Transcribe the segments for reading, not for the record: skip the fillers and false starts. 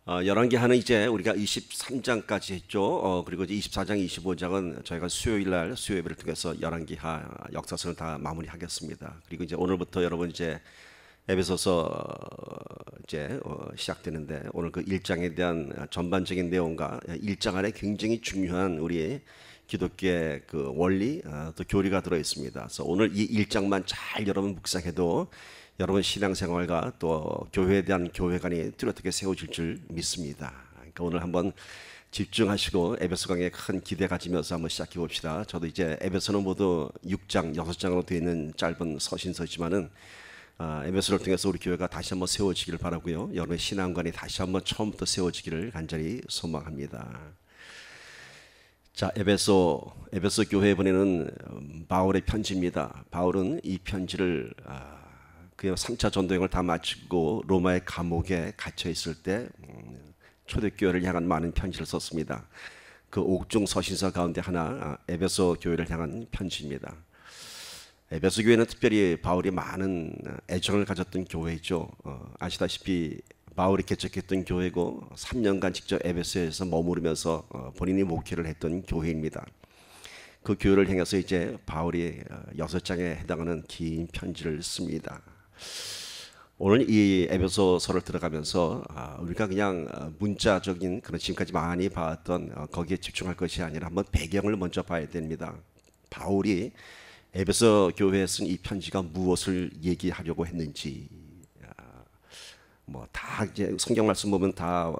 열왕기하는 이제 우리가 23장까지 했죠. 그리고 이제 24장, 25장은 저희가 수요일 날 수요 예배를 통해서 열왕기하 역사서를 다 마무리하겠습니다. 그리고 이제 오늘부터 여러분 이제 에베소서 이제 시작되는데 오늘 그 1장에 대한 전반적인 내용과 1장 안에 굉장히 중요한 우리의 기독교의 그 원리 또 교리가 들어 있습니다. 그래서 오늘 이 1장만 잘 여러분 묵상해도 여러분 신앙생활과 또 교회에 대한 교회관이 뚜렷하게 세워질 줄 믿습니다. 그러니까 오늘 한번 집중하시고 에베소 강의에 큰 기대 가지면서 한번 시작해 봅시다. 저도 이제 에베소는 모두 6장, 6장으로 되어 있는 짧은 서신서지만은 에베소를 통해서 우리 교회가 다시 한번 세워지기를 바라고요. 여러분의 신앙관이 다시 한번 처음부터 세워지기를 간절히 소망합니다. 자, 에베소 교회에 보내는 바울의 편지입니다. 바울은 이 편지를 그의 3차 전도행을 다 마치고 로마의 감옥에 갇혀 있을 때 초대교회를 향한 많은 편지를 썼습니다. 그 옥중 서신서 가운데 하나 에베소 교회를 향한 편지입니다. 에베소 교회는 특별히 바울이 많은 애정을 가졌던 교회죠. 아시다시피 바울이 개척했던 교회고 3년간 직접 에베소에서 머무르면서 본인이 목회를 했던 교회입니다. 그 교회를 향해서 이제 바울이 6장에 해당하는 긴 편지를 씁니다. 오늘 이 에베소서를 들어가면서 우리가 그냥 문자적인 그런 지금까지 많이 봤던 거기에 집중할 것이 아니라 한번 배경을 먼저 봐야 됩니다. 바울이 에베소 교회에 쓴 이 편지가 무엇을 얘기하려고 했는지 뭐 다 이제 성경 말씀 보면 다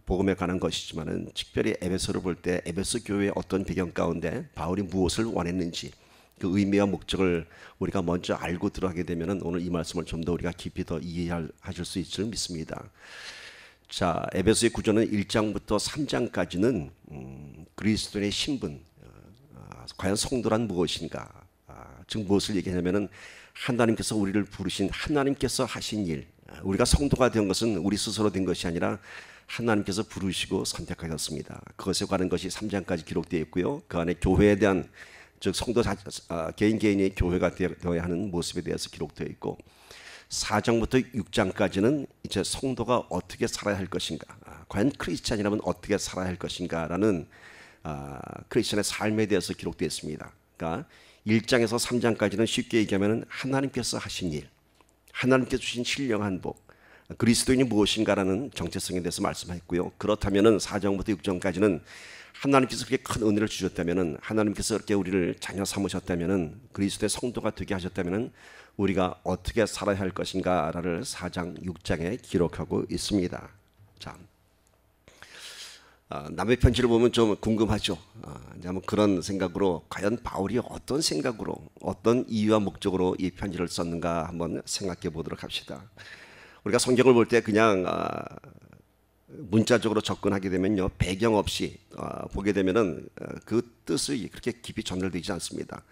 복음에 관한 것이지만은 특별히 에베소를 볼 때 에베소 교회의 어떤 배경 가운데 바울이 무엇을 원했는지 그 의미와 목적을 우리가 먼저 알고 들어가게 되면은 오늘 이 말씀을 좀 더 우리가 깊이 더 이해하실 수 있을 줄 믿습니다. 자, 에베소의 구조는 1장부터 3장까지는 그리스도인의 신분, 과연 성도란 무엇인가, 즉 무엇을 얘기하냐면은 하나님께서 우리를 부르신 하나님께서 하신 일, 우리가 성도가 된 것은 우리 스스로 된 것이 아니라 하나님께서 부르시고 선택하셨습니다. 그것에 관한 것이 3장까지 기록되어 있고요. 그 안에 교회에 대한 즉 성도 개인이 교회가 되어야 하는 모습에 대해서 기록되어 있고 4장부터 6장까지는 이제 성도가 어떻게 살아야 할 것인가, 과연 크리스찬이라면 어떻게 살아야 할 것인가라는 크리스찬의 삶에 대해서 기록되어 있습니다. 그러니까 1장에서 3장까지는 쉽게 얘기하면 하나님께서 하신 일, 하나님께서 주신 신령한 복, 그리스도인이 무엇인가라는 정체성에 대해서 말씀했고요. 그렇다면은 4장부터 6장까지는 하나님께서 그렇게 큰 은혜를 주셨다면은, 하나님께서 그렇게 우리를 자녀 삼으셨다면은, 그리스도의 성도가 되게 하셨다면은 우리가 어떻게 살아야 할 것인가를 4장, 6장에 기록하고 있습니다. 자, 남의 편지를 보면 좀 궁금하죠. 한번 그런 생각으로 과연 바울이 어떤 생각으로, 어떤 이유와 목적으로 이 편지를 썼는가 한번 생각해 보도록 합시다. 우리가 성경을 볼 때 그냥 문자적으로 접근하게 되면요, 배경 없이 보게 되면은 그 뜻이 그렇게 깊이 전달되지 않습니다.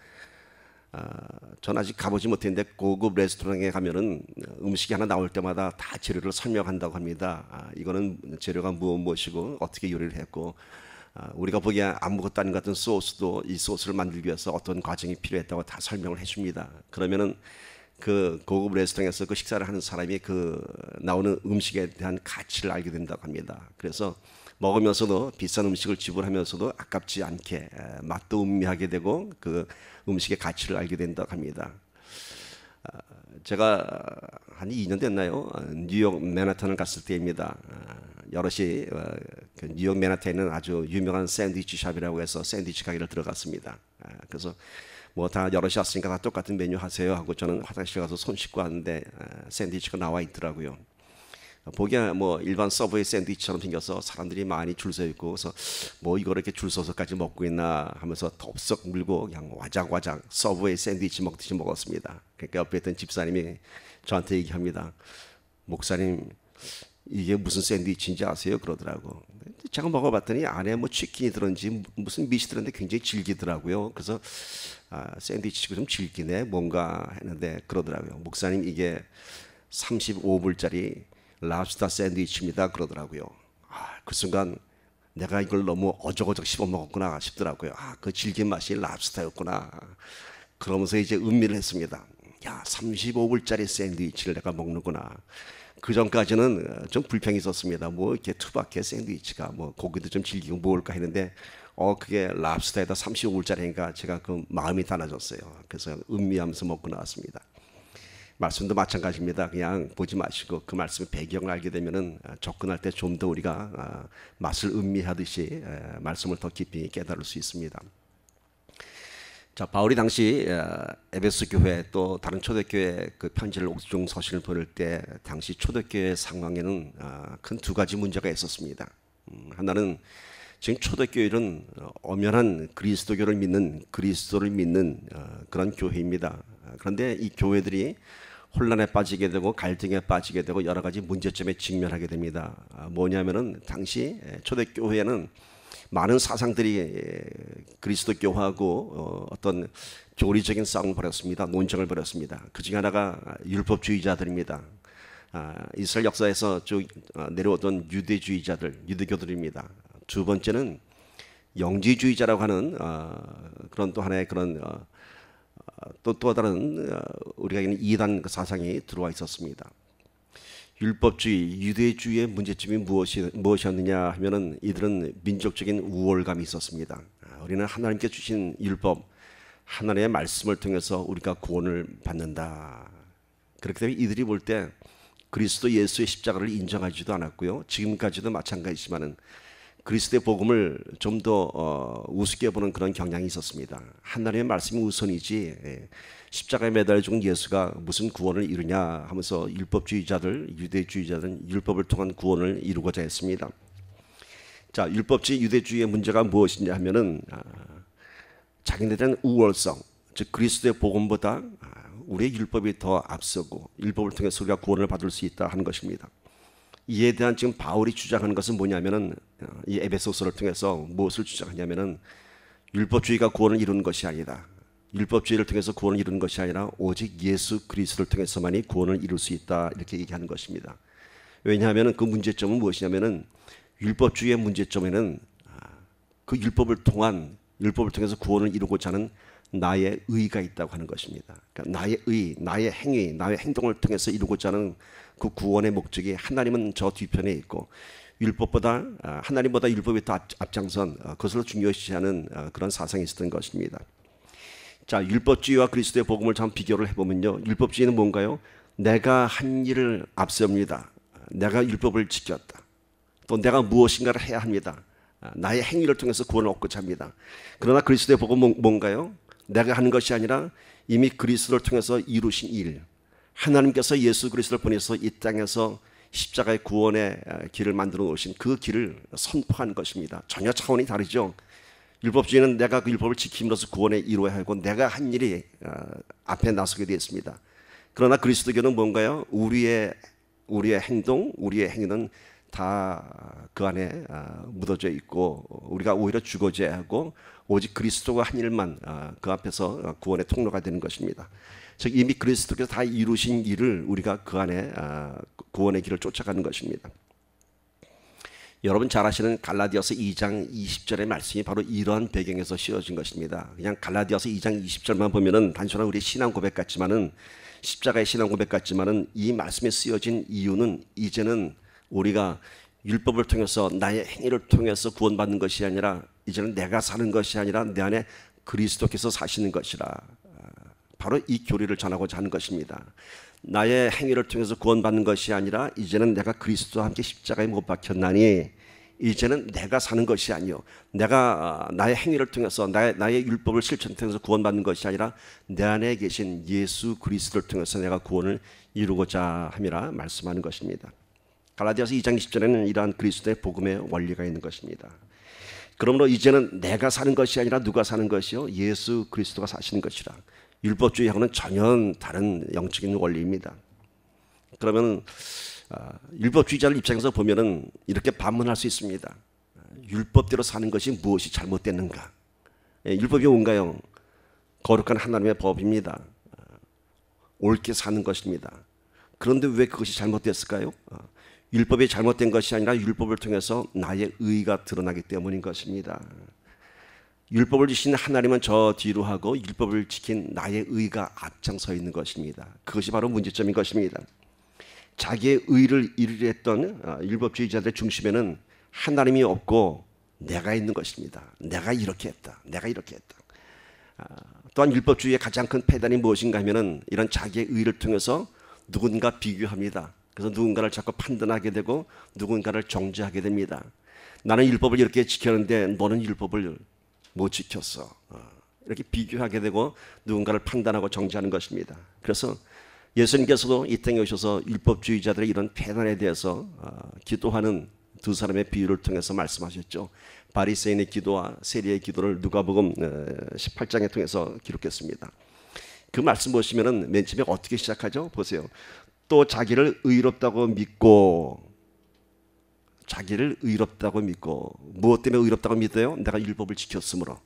전 아직 가보지 못했는데 고급 레스토랑에 가면은 음식이 하나 나올 때마다 다 재료를 설명한다고 합니다. 이거는 재료가 무엇이고 어떻게 요리를 했고, 우리가 보기에 아무것도 아닌 것 같은 소스도 이 소스를 만들기 위해서 어떤 과정이 필요했다고 다 설명을 해줍니다. 그러면은 그 고급 레스토랑에서 그 식사를 하는 사람이 그 나오는 음식에 대한 가치를 알게 된다고 합니다. 그래서 먹으면서도 비싼 음식을 지불하면서도 아깝지 않게 맛도 음미하게 되고 그 음식의 가치를 알게 된다고 합니다. 제가 한 2년 됐나요? 뉴욕 맨하탄을 갔을 때입니다. 여럿이 그 뉴욕 맨하탄에 있는 아주 유명한 샌드위치 샵이라고 해서 샌드위치 가게를 들어갔습니다. 그래서 뭐 다 여럿이 왔으니까 다 똑같은 메뉴 하세요 하고 저는 화장실 가서 손 씻고 왔는데 샌드위치가 나와 있더라고요. 보기에 뭐 일반 서브웨이 샌드위치처럼 생겨서 사람들이 많이 줄 서 있고, 그래서 뭐 이거를 이렇게 줄 서서까지 먹고 있나 하면서 덥석 물고 그냥 와장와장 서브웨이 샌드위치 먹듯이 먹었습니다. 그러니까 옆에 있던 집사님이 저한테 얘기합니다. 목사님, 이게 무슨 샌드위치인지 아세요? 그러더라고. 제가 먹어봤더니 안에 뭐 치킨이 들었는지 무슨 밑이 들었는데 굉장히 질기더라고요. 그래서 샌드위치가 좀 질기네 뭔가 했는데 그러더라고요. 목사님, 이게 35불짜리 랍스터 샌드위치입니다. 그러더라고요. 그 순간 내가 이걸 너무 어적어적 씹어 먹었구나 싶더라고요. 그 질긴 맛이 랍스터였구나. 그러면서 이제 음미를 했습니다. 야, 35불짜리 샌드위치를 내가 먹는구나. 그 전까지는 좀 불평이 있었습니다. 뭐 이렇게 투박해 샌드위치가 뭐 고기도 좀 질기고 먹을까 했는데 그게 랍스터에다 35불짜리니까 제가 그 마음이 달라졌어요. 그래서 음미하면서 먹고 나왔습니다. 말씀도 마찬가지입니다. 그냥 보지 마시고 그 말씀의 배경을 알게 되면은 접근할 때 좀 더 우리가 맛을 음미하듯이 말씀을 더 깊이 깨달을 수 있습니다. 자, 바울이 당시 에베소 교회 또 다른 초대교회 그 편지를 옥중 서신을 보낼 때 당시 초대교회 상황에는 큰 두 가지 문제가 있었습니다. 하나는 지금 초대교회는 엄연한 그리스도교를 믿는 그리스도를 믿는 그런 교회입니다. 그런데 이 교회들이 혼란에 빠지게 되고 갈등에 빠지게 되고 여러 가지 문제점에 직면하게 됩니다. 뭐냐면은 당시 초대교회는 많은 사상들이 그리스도교하고 어떤 교리적인 싸움을 벌였습니다. 논쟁을 벌였습니다. 그 중에 하나가 율법주의자들입니다. 이스라엘 역사에서 쭉 내려오던 유대주의자들, 유대교들입니다. 두 번째는 영지주의자라고 하는 그런 또 하나의 그런 또 다른 우리가 있는 이단 사상이 들어와 있었습니다. 율법주의, 유대주의의 문제점이 무엇이었느냐 하면은 이들은 민족적인 우월감이 있었습니다. 우리는 하나님께 주신 율법, 하나님의 말씀을 통해서 우리가 구원을 받는다. 그렇기 때문에 이들이 볼 때 그리스도 예수의 십자가를 인정하지도 않았고요. 지금까지도 마찬가지지만은 그리스도의 복음을 좀 더 우습게 보는 그런 경향이 있었습니다. 하나님의 말씀이 우선이지 십자가에 매달려 죽은 예수가 무슨 구원을 이루냐 하면서 율법주의자들, 유대주의자들은 율법을 통한 구원을 이루고자 했습니다. 자, 율법주의, 유대주의의 문제가 무엇이냐 하면은 자기네들에 대한 우월성, 즉 그리스도의 복음보다 우리의 율법이 더 앞서고 율법을 통해서 우리가 구원을 받을 수 있다 하는 것입니다. 이에 대한 지금 바울이 주장하는 것은 뭐냐면은 이 에베소서를 통해서 무엇을 주장하냐면은 율법주의가 구원을 이루는 것이 아니다. 율법주의를 통해서 구원을 이루는 것이 아니라 오직 예수 그리스도를 통해서만이 구원을 이룰 수 있다 이렇게 얘기하는 것입니다. 왜냐하면은 그 문제점은 무엇이냐면은 율법주의의 문제점에는 그 율법을 통해서 구원을 이루고자 하는 나의 의가 있다고 하는 것입니다. 그러니까 나의 의, 나의 행위, 나의 행동을 통해서 이루고자 하는 그 구원의 목적이 하나님은 저 뒤편에 있고 율법보다 하나님보다 율법이 더 앞장선 그것을 중요시하는 그런 사상이 있었던 것입니다. 자, 율법주의와 그리스도의 복음을 참 비교를 해보면요, 율법주의는 뭔가요? 내가 한 일을 앞세웁니다. 내가 율법을 지켰다. 또 내가 무엇인가를 해야 합니다. 나의 행위를 통해서 구원을 얻고자 합니다. 그러나 그리스도의 복음은 뭔가요? 내가 하는 것이 아니라 이미 그리스도를 통해서 이루신 일, 하나님께서 예수 그리스도를 보내서 이 땅에서 십자가의 구원의 길을 만들어 놓으신 그 길을 선포한 것입니다. 전혀 차원이 다르죠. 율법주의는 내가 그 율법을 지킴으로써 구원에 이루어야 하고 내가 한 일이 앞에 나서게 되었습니다. 그러나 그리스도교는 뭔가요? 우리의 행동, 우리의 행위는 다 그 안에 묻어져 있고 우리가 오히려 죽어져야 하고 오직 그리스도가 한 일만 그 앞에서 구원의 통로가 되는 것입니다. 즉 이미 그리스도께서 다 이루신 일을 우리가 그 안에 구원의 길을 쫓아가는 것입니다. 여러분 잘 아시는 갈라디아서 2장 20절의 말씀이 바로 이러한 배경에서 씌워진 것입니다. 그냥 갈라디아서 2장 20절만 보면은 단순한 우리의 신앙 고백 같지만은 십자가의 신앙 고백 같지만은 이 말씀에 쓰여진 이유는 이제는 우리가 율법을 통해서 나의 행위를 통해서 구원받는 것이 아니라 이제는 내가 사는 것이 아니라 내 안에 그리스도께서 사시는 것이라, 바로 이 교리를 전하고자 하는 것입니다. 나의 행위를 통해서 구원받는 것이 아니라 이제는 내가 그리스도와 함께 십자가에 못 박혔나니 이제는 내가 사는 것이 아니요 내가 나의 행위를 통해서 나의 율법을 실천 통해서 구원받는 것이 아니라 내 안에 계신 예수 그리스도를 통해서 내가 구원을 이루고자 함이라 말씀하는 것입니다. 갈라디아서 2장 20절에는 이러한 그리스도의 복음의 원리가 있는 것입니다. 그러므로 이제는 내가 사는 것이 아니라 누가 사는 것이요? 예수 그리스도가 사시는 것이라. 율법주의하고는 전혀 다른 영적인 원리입니다. 그러면 율법주의자들 입장에서 보면은 이렇게 반문할 수 있습니다. 율법대로 사는 것이 무엇이 잘못됐는가? 율법이 뭔가요? 거룩한 하나님의 법입니다. 옳게 사는 것입니다. 그런데 왜 그것이 잘못됐을까요? 율법이 잘못된 것이 아니라 율법을 통해서 나의 의가 드러나기 때문인 것입니다. 율법을 주신 하나님은 저 뒤로 하고 율법을 지킨 나의 의가 앞장서 있는 것입니다. 그것이 바로 문제점인 것입니다. 자기의 의를 이루려 했던 율법주의자들의 중심에는 하나님이 없고 내가 있는 것입니다. 내가 이렇게 했다. 내가 이렇게 했다. 또한 율법주의의 가장 큰 폐단이 무엇인가 하면은 이런 자기의 의를 통해서 누군가 비교합니다. 그래서 누군가를 자꾸 판단하게 되고 누군가를 정죄하게 됩니다. 나는 율법을 이렇게 지켰는데 너는 율법을 못 지켰어. 이렇게 비교하게 되고 누군가를 판단하고 정죄하는 것입니다. 그래서 예수님께서도 이 땅에 오셔서 율법주의자들의 이런 폐단에 대해서 기도하는 두 사람의 비유를 통해서 말씀하셨죠. 바리새인의 기도와 세리의 기도를 누가복음 18장에 통해서 기록했습니다. 그 말씀 보시면은 맨 처음에 어떻게 시작하죠? 보세요. 또 자기를 의롭다고 믿고, 자기를 의롭다고 믿고, 무엇 때문에 의롭다고 믿어요? 내가 율법을 지켰으므로,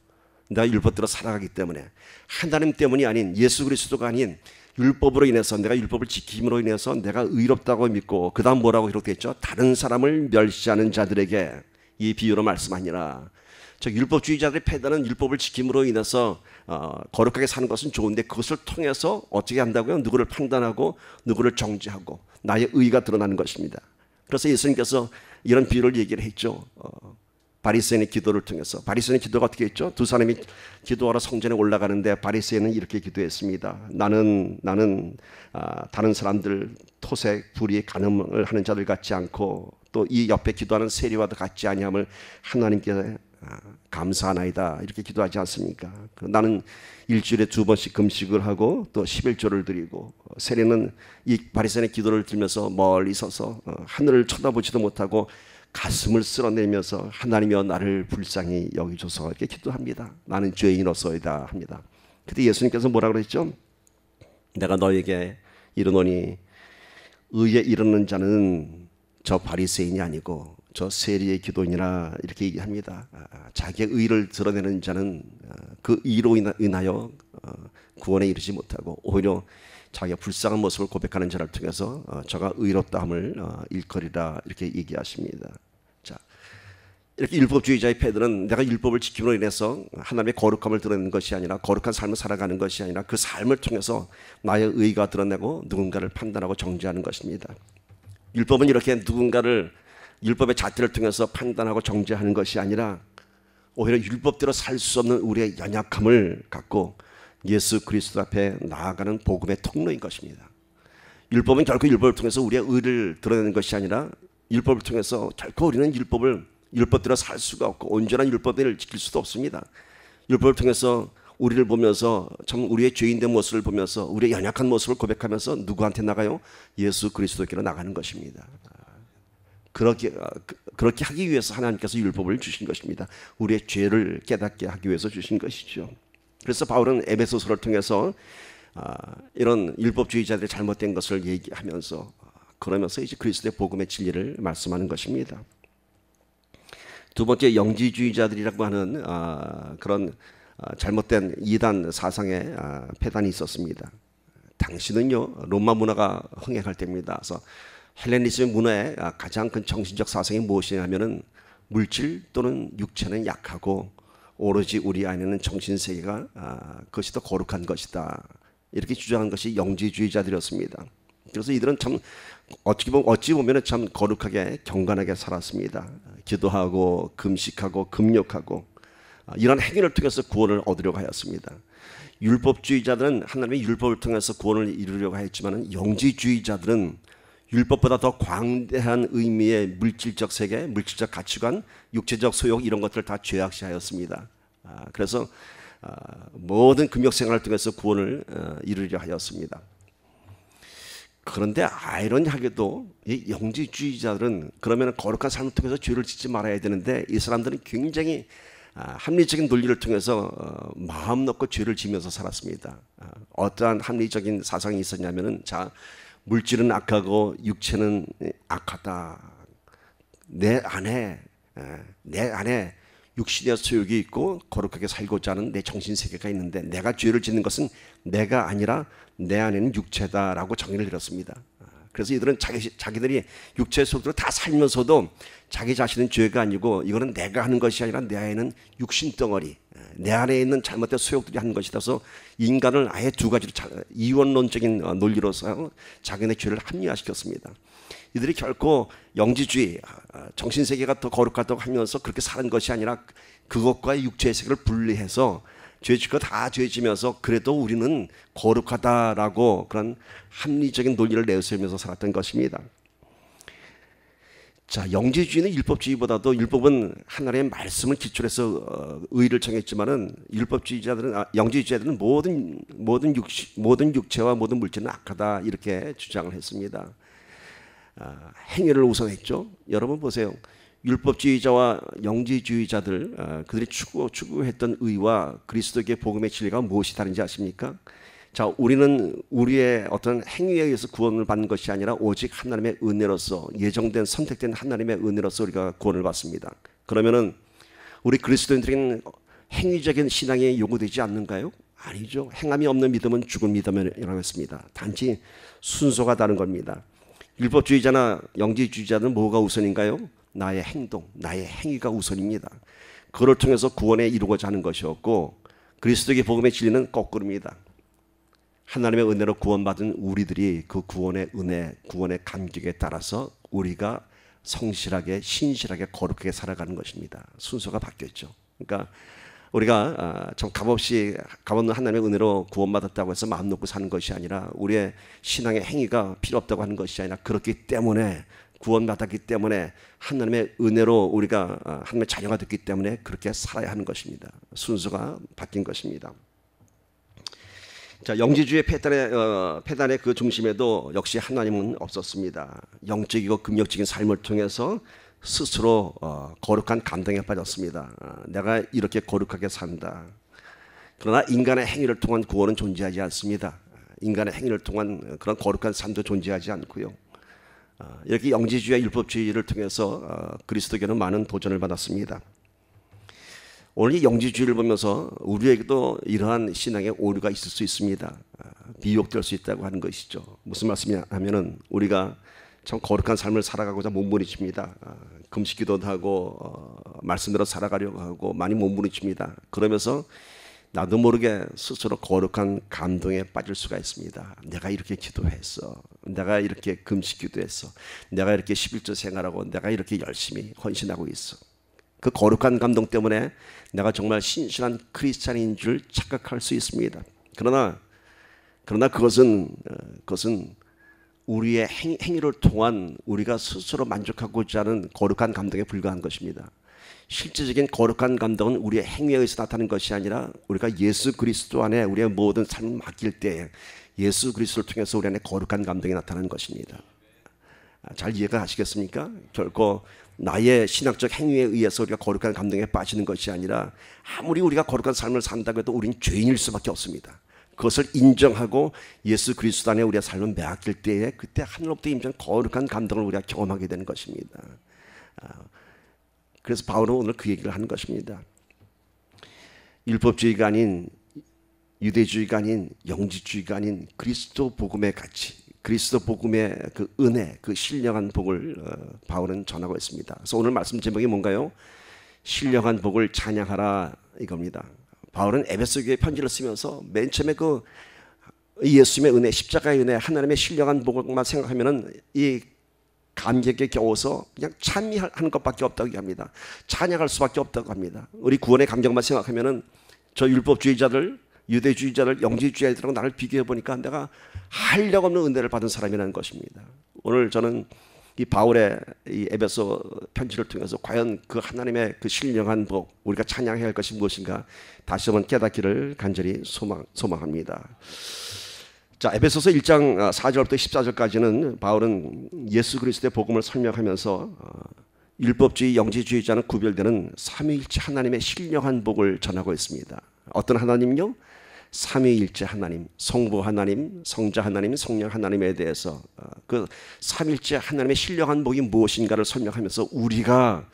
내가 율법대로 살아가기 때문에, 하나님 때문이 아닌, 예수 그리스도가 아닌 율법으로 인해서, 내가 율법을 지킴으로 인해서 내가 의롭다고 믿고, 그 다음 뭐라고 기록되어 있죠? 다른 사람을 멸시하는 자들에게 이 비유로 말씀하니라. 즉 율법주의자들의 패단은 율법을 지킴으로 인해서 거룩하게 사는 것은 좋은데, 그것을 통해서 어떻게 한다고요? 누구를 판단하고 누구를 정죄하고 나의 의가 드러나는 것입니다. 그래서 예수님께서 이런 비유를 얘기를 했죠. 바리새인의 기도를 통해서. 바리새인의 기도가 어떻게 했죠? 두 사람이 기도하러 성전에 올라가는데 바리새인은 이렇게 기도했습니다. 나는 다른 사람들 토색, 불의, 간음을 하는 자들 같지 않고 또 이 옆에 기도하는 세리와도 같지 아니함을 하나님께 감사하나이다, 이렇게 기도하지 않습니까? 나는 일주일에 2번씩 금식을 하고 또 11조를 드리고, 세리는 이 바리새인의 기도를 들으면서 멀리 서서 하늘을 쳐다보지도 못하고 가슴을 쓸어내면서 하나님이여 나를 불쌍히 여기소서, 이렇게 기도합니다. 나는 죄인으로서이다 합니다. 그때 예수님께서 뭐라고 그랬죠? 내가 너에게 이르노니 의에 이르는 자는 저 바리새인이 아니고 저 세리의 기도니라, 이렇게 얘기합니다. 자기의 의를 드러내는 자는 그 의로 인하여 구원에 이르지 못하고 오히려 자기가 불쌍한 모습을 고백하는 자를 통해서 저가 의롭다함을 일컬이라, 이렇게 얘기하십니다. 자, 이렇게 율법주의자의 패들은 내가 율법을 지킴으로 인해서 하나님의 거룩함을 드러내는 것이 아니라, 거룩한 삶을 살아가는 것이 아니라 그 삶을 통해서 나의 의가 드러내고 누군가를 판단하고 정죄하는 것입니다. 율법은 이렇게 누군가를 율법의 잣대를 통해서 판단하고 정죄하는 것이 아니라 오히려 율법대로 살 수 없는 우리의 연약함을 갖고 예수 그리스도 앞에 나아가는 복음의 통로인 것입니다. 율법은 결코 율법을 통해서 우리의 의를 드러내는 것이 아니라, 율법을 통해서 결코 우리는 율법대로 살 수가 없고 온전한 율법을 지킬 수도 없습니다. 율법을 통해서 우리를 보면서, 참 우리의 죄인된 모습을 보면서 우리의 연약한 모습을 고백하면서 누구한테 나가요? 예수 그리스도께로 나가는 것입니다. 그렇게 하기 위해서 하나님께서 율법을 주신 것입니다. 우리의 죄를 깨닫게 하기 위해서 주신 것이죠. 그래서 바울은 에베소서를 통해서 이런 율법주의자들의 잘못된 것을 얘기하면서, 그러면서 이제 그리스도의 복음의 진리를 말씀하는 것입니다. 두 번째, 영지주의자들이라고 하는 그런 잘못된 이단 사상의 폐단이 있었습니다. 당시는요 로마 문화가 흥행할 때입니다. 그래서 헬레니즘 문화의 가장 큰 정신적 사상이 무엇이냐면은 물질 또는 육체는 약하고 오로지 우리 안에는 정신세계가 그것이 더 거룩한 것이다, 이렇게 주장한 것이 영지주의자들이었습니다. 그래서 이들은 참 어찌 보면 참 거룩하게 경건하게 살았습니다. 기도하고 금식하고 금욕하고 이런 행위를 통해서 구원을 얻으려고 하였습니다. 율법주의자들은 하나님의 율법을 통해서 구원을 이루려고 했지만, 영지주의자들은 율법보다 더 광대한 의미의 물질적 세계, 물질적 가치관, 육체적 소욕, 이런 것들을 다 죄악시하였습니다. 그래서 모든 금욕 생활을 통해서 구원을 이루려 하였습니다. 그런데 아이러니하게도 이 영지주의자들은 그러면 거룩한 삶을 통해서 죄를 짓지 말아야 되는데, 이 사람들은 굉장히 합리적인 논리를 통해서 마음 놓고 죄를 지면서 살았습니다. 어떠한 합리적인 사상이 있었냐면은, 자, 물질은 악하고 육체는 악하다. 내 안에 육신의 소욕이 있고 거룩하게 살고자 하는 내 정신세계가 있는데, 내가 죄를 짓는 것은 내가 아니라 내 안에는 육체다라고 정의를 내렸습니다. 그래서 이들은 자기들이 육체의 속으로 다 살면서도 자기 자신은 죄가 아니고 이거는 내가 하는 것이 아니라 내 안에는 육신 덩어리, 내 안에 있는 잘못된 소욕들이 한 것이라서 인간을 아예 두 가지로 이원론적인 논리로서 자기네 죄를 합리화시켰습니다. 이들이 결코 영지주의, 정신세계가 더 거룩하다고 하면서 그렇게 사는 것이 아니라 그것과 육체의 세계를 분리해서 죄짓고 다 죄지면서 그래도 우리는 거룩하다라고 그런 합리적인 논리를 내세우면서 살았던 것입니다. 자, 영지주의는 율법주의보다도, 율법은 하나님의 말씀을 기초로 해서 의를 정했지만은 율법주의자들은, 영지주의자들은 모든 육체와 모든 물질은 악하다 이렇게 주장을 했습니다. 행위를 우선했죠. 여러분 보세요. 율법주의자와 영지주의자들, 그들이 추구했던 의와 그리스도의 복음의 진리가 무엇이 다른지 아십니까? 자, 우리는 우리의 어떤 행위에 의해서 구원을 받는 것이 아니라 오직 하나님의 은혜로서, 예정된 선택된 하나님의 은혜로서 우리가 구원을 받습니다. 그러면은 우리 그리스도인들에게는 행위적인 신앙이 요구되지 않는가요? 아니죠. 행함이 없는 믿음은 죽은 믿음이라고 했습니다. 단지 순서가 다른 겁니다. 율법주의자나 영지주의자는 뭐가 우선인가요? 나의 행동, 나의 행위가 우선입니다. 그걸 통해서 구원에 이루고자 하는 것이었고, 그리스도의 복음의 진리는 거꾸로입니다. 하나님의 은혜로 구원받은 우리들이 그 구원의 은혜, 구원의 감격에 따라서 우리가 성실하게, 신실하게, 거룩하게 살아가는 것입니다. 순서가 바뀌었죠. 그러니까 우리가 좀 값없는 하나님의 은혜로 구원받았다고 해서 마음 놓고 사는 것이 아니라, 우리의 신앙의 행위가 필요 없다고 하는 것이 아니라, 그렇기 때문에, 구원받았기 때문에, 하나님의 은혜로 우리가 하나님의 자녀가 됐기 때문에 그렇게 살아야 하는 것입니다. 순서가 바뀐 것입니다. 자, 영지주의 폐단의 그 중심에도 역시 하나님은 없었습니다. 영적이고 금욕적인 삶을 통해서 스스로 거룩한 감동에 빠졌습니다. 내가 이렇게 거룩하게 산다. 그러나 인간의 행위를 통한 구원은 존재하지 않습니다. 인간의 행위를 통한 그런 거룩한 삶도 존재하지 않고요. 이렇게 영지주의와 율법주의를 통해서 그리스도교는 많은 도전을 받았습니다. 오늘 이 영지주의를 보면서 우리에게도 이러한 신앙의 오류가 있을 수 있습니다. 미혹될 수 있다고 하는 것이죠. 무슨 말씀이냐면은, 우리가 참 거룩한 삶을 살아가고자 몸부림칩니다. 금식기도도 하고 말씀대로 살아가려고 하고 많이 몸부림칩니다. 그러면서 나도 모르게 스스로 거룩한 감동에 빠질 수가 있습니다. 내가 이렇게 기도했어, 내가 이렇게 금식기도했어, 내가 이렇게 11조 생활하고, 내가 이렇게 열심히 헌신하고 있어. 그 거룩한 감동 때문에 내가 정말 신실한 크리스찬인 줄 착각할 수 있습니다. 그러나 그것은 우리의 행위를 통한 우리가 스스로 만족하고자 하는 거룩한 감동에 불과한 것입니다. 실제적인 거룩한 감동은 우리의 행위에 의해서 나타나는 것이 아니라, 우리가 예수 그리스도 안에 우리의 모든 삶을 맡길 때 예수 그리스도를 통해서 우리 안에 거룩한 감동이 나타나는 것입니다. 잘 이해가 가시겠습니까? 결코 나의 신학적 행위에 의해서 우리가 거룩한 감동에 빠지는 것이 아니라, 아무리 우리가 거룩한 삶을 산다고 해도 우리는 죄인일 수밖에 없습니다. 그것을 인정하고 예수 그리스도 안에 우리의 삶을 매악길 때에, 그때 하늘로부터 임한 거룩한 감동을 우리가 경험하게 되는 것입니다. 그래서 바울은 오늘 그 얘기를 하는 것입니다. 율법주의가 아닌, 유대주의가 아닌, 영지주의가 아닌 그리스도 복음의 가치, 그리스도 복음의 그 은혜, 그 신령한 복을 바울은 전하고 있습니다. 그래서 오늘 말씀 제목이 뭔가요? 신령한 복을 찬양하라, 이겁니다. 바울은 에베소 교회 편지를 쓰면서 맨 처음에 그 예수님의 은혜, 십자가의 은혜, 하나님의 신령한 복만 생각하면은 이 감격에 겨워서 그냥 찬미하는 것밖에 없다고 얘기합니다. 찬양할 수밖에 없다고 합니다. 우리 구원의 감격만 생각하면은 저 율법주의자들, 유대주의자들, 영지주의자들하고 나를 비교해 보니까 내가 한량 없는 은혜를 받은 사람이라는 것입니다. 오늘 저는 이 바울의 이 에베소 편지를 통해서 과연 그 하나님의 그 신령한 복, 우리가 찬양해야 할 것이 무엇인가 다시 한번 깨닫기를 간절히 소망합니다. 자, 에베소서 1장 4절부터 14절까지는 바울은 예수 그리스도의 복음을 설명하면서 율법주의, 영지주의자는 구별되는 삼위일체 하나님의 신령한 복을 전하고 있습니다. 어떤 하나님요? 삼위일체 하나님, 성부 하나님, 성자 하나님, 성령 하나님에 대해서 그 삼위일체 하나님의 신령한 복이 무엇인가를 설명하면서 우리가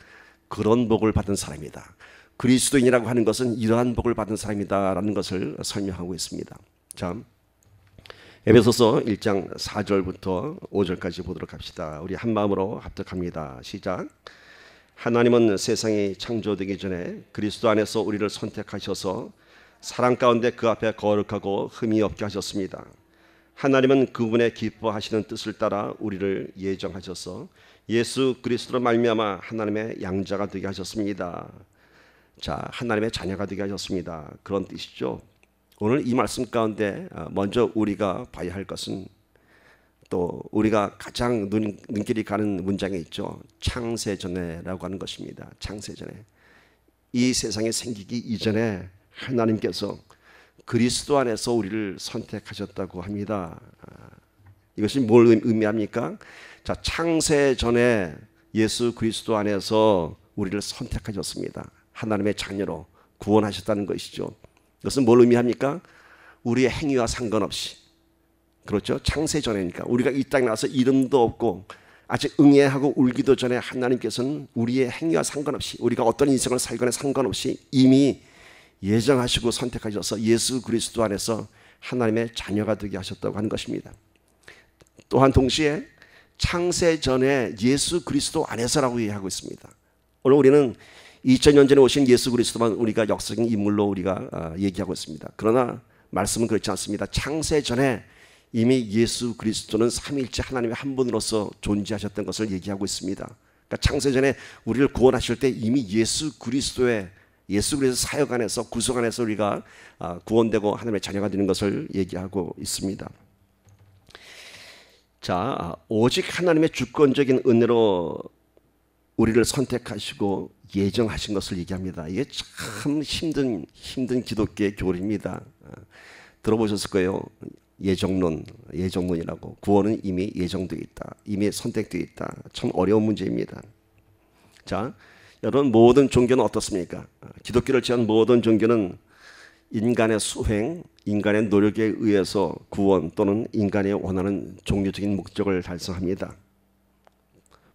그런 복을 받은 사람이다, 그리스도인이라고 하는 것은 이러한 복을 받은 사람이다라는 것을 설명하고 있습니다. 자, 에베소서 1장 4절부터 5절까지 보도록 합시다. 우리 한 마음으로 합독합니다. 시작. 하나님은 세상이 창조되기 전에 그리스도 안에서 우리를 선택하셔서 사랑 가운데 그 앞에 거룩하고 흠이 없게 하셨습니다. 하나님은 그분의 기뻐하시는 뜻을 따라 우리를 예정하셔서 예수 그리스도로 말미암아 하나님의 양자가 되게 하셨습니다. 자, 하나님의 자녀가 되게 하셨습니다. 그런 뜻이죠. 오늘 이 말씀 가운데 먼저 우리가 봐야 할 것은 또 우리가 가장 눈길이 가는 문장에 있죠. 창세전에라고 하는 것입니다. 창세전에. 이 세상이 생기기 이전에 하나님께서 그리스도 안에서 우리를 선택하셨다고 합니다. 이것이 뭘 의미합니까? 자, 창세전에 예수 그리스도 안에서 우리를 선택하셨습니다. 하나님의 자녀로 구원하셨다는 것이죠. 이것은 뭘 의미합니까? 우리의 행위와 상관없이, 그렇죠? 창세전에니까 우리가 이 땅에 나와서 이름도 없고 아직 응애하고 울기도 전에 하나님께서는 우리의 행위와 상관없이, 우리가 어떤 인생을 살거나 상관없이 이미 예정하시고 선택하셔서 예수 그리스도 안에서 하나님의 자녀가 되게 하셨다고 하는 것입니다. 또한 동시에 창세전에 예수 그리스도 안에서라고 얘기하고 있습니다. 오늘 우리는 2000년 전에 오신 예수 그리스도만 우리가 역사적인 인물로 우리가 얘기하고 있습니다. 그러나 말씀은 그렇지 않습니다. 창세전에 이미 예수 그리스도는 삼위일체 하나님의 한 분으로서 존재하셨던 것을 얘기하고 있습니다. 그러니까 창세전에 우리를 구원하실 때 이미 예수 그리스도 사역 안에서, 구속 안에서 우리가 구원되고 하나님의 자녀가 되는 것을 얘기하고 있습니다. 자, 오직 하나님의 주권적인 은혜로 우리를 선택하시고 예정하신 것을 얘기합니다. 이게 참 힘든 기독교의 교리입니다. 들어보셨을 거예요. 예정론이라고. 구원은 이미 예정되어 있다. 이미 선택되어 있다. 참 어려운 문제입니다. 자, 여러분, 모든 종교는 어떻습니까? 기독교를 제한 모든 종교는 인간의 수행, 인간의 노력에 의해서 구원 또는 인간이 원하는 종교적인 목적을 달성합니다.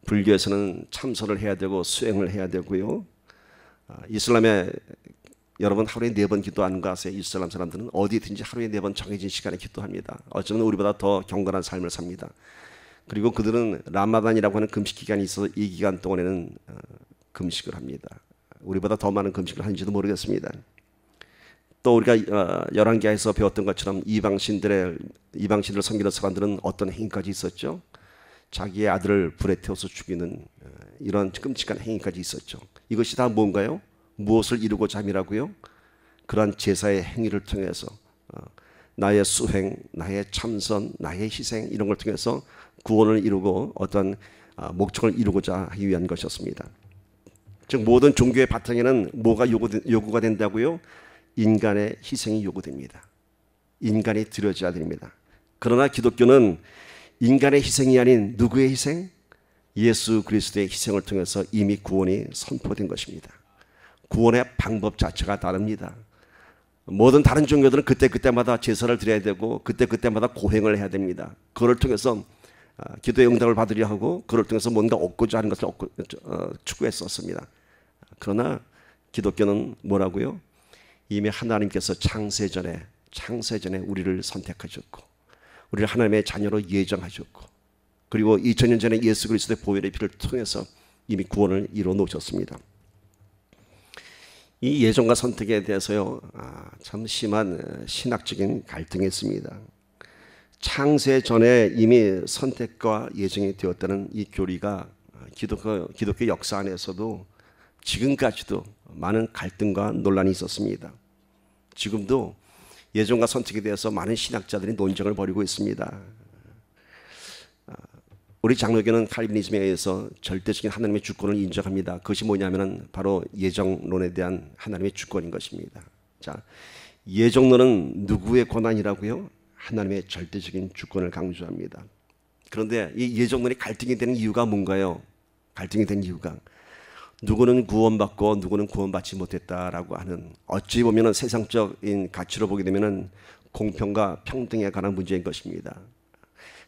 불교에서는 참선을 해야 되고 수행을 해야 되고요. 이슬람에 여러분 하루에 4번 기도하는 거 아세요? 이슬람 사람들은 어디든지 하루에 4번 정해진 시간에 기도합니다. 어쩌면 우리보다 더 경건한 삶을 삽니다. 그리고 그들은 라마단이라고 하는 금식 기간이 있어서 이 기간 동안에는 금식을 합니다. 우리보다 더 많은 금식을 하는지도 모르겠습니다. 또 우리가 열왕기하에서 배웠던 것처럼 이방신들을 섬기는 사람들은 어떤 행위까지 있었죠? 자기의 아들을 불에 태워서 죽이는 이런 끔찍한 행위까지 있었죠. 이것이 다 뭔가요? 무엇을 이루고자 함이라고요? 그러한 제사의 행위를 통해서 나의 수행, 나의 참선, 나의 희생 이런 걸 통해서 구원을 이루고 어떤 목적을 이루고자 하기 위한 것이었습니다. 즉 모든 종교의 바탕에는 뭐가 요구가 된다고요? 인간의 희생이 요구됩니다. 인간이 드려져야 됩니다. 그러나 기독교는 인간의 희생이 아닌 누구의 희생? 예수 그리스도의 희생을 통해서 이미 구원이 선포된 것입니다. 구원의 방법 자체가 다릅니다. 모든 다른 종교들은 그때마다 제사를 드려야 되고 그때마다 고행을 해야 됩니다. 그걸 통해서 기도의 응답을 받으려 하고 그걸 통해서 뭔가 얻고자 하는 것을 추구했었습니다. 그러나 기독교는 뭐라고요? 이미 하나님께서 창세전에 우리를 선택하셨고 우리를 하나님의 자녀로 예정하셨고 그리고 2000년 전에 예수 그리스도의 보혈의 피를 통해서 이미 구원을 이루어 놓으셨습니다. 이 예정과 선택에 대해서요, 참 심한 신학적인 갈등이 있습니다. 창세 전에 이미 선택과 예정이 되었다는 이 교리가 기독교 역사 안에서도 지금까지도 많은 갈등과 논란이 있었습니다. 지금도 예정과 선택에 대해서 많은 신학자들이 논쟁을 벌이고 있습니다. 우리 장로교는 칼빈이즘에 의해서 절대적인 하나님의 주권을 인정합니다. 그것이 뭐냐면 바로 예정론에 대한 하나님의 주권인 것입니다. 자, 예정론은 누구의 권한이라고요? 하나님의 절대적인 주권을 강조합니다. 그런데 이 예정론이 갈등이 되는 이유가 뭔가요? 갈등이 된 이유가 누구는 구원받고 누구는 구원받지 못했다라고 하는 어찌 보면 세상적인 가치로 보게 되면 공평과 평등에 관한 문제인 것입니다.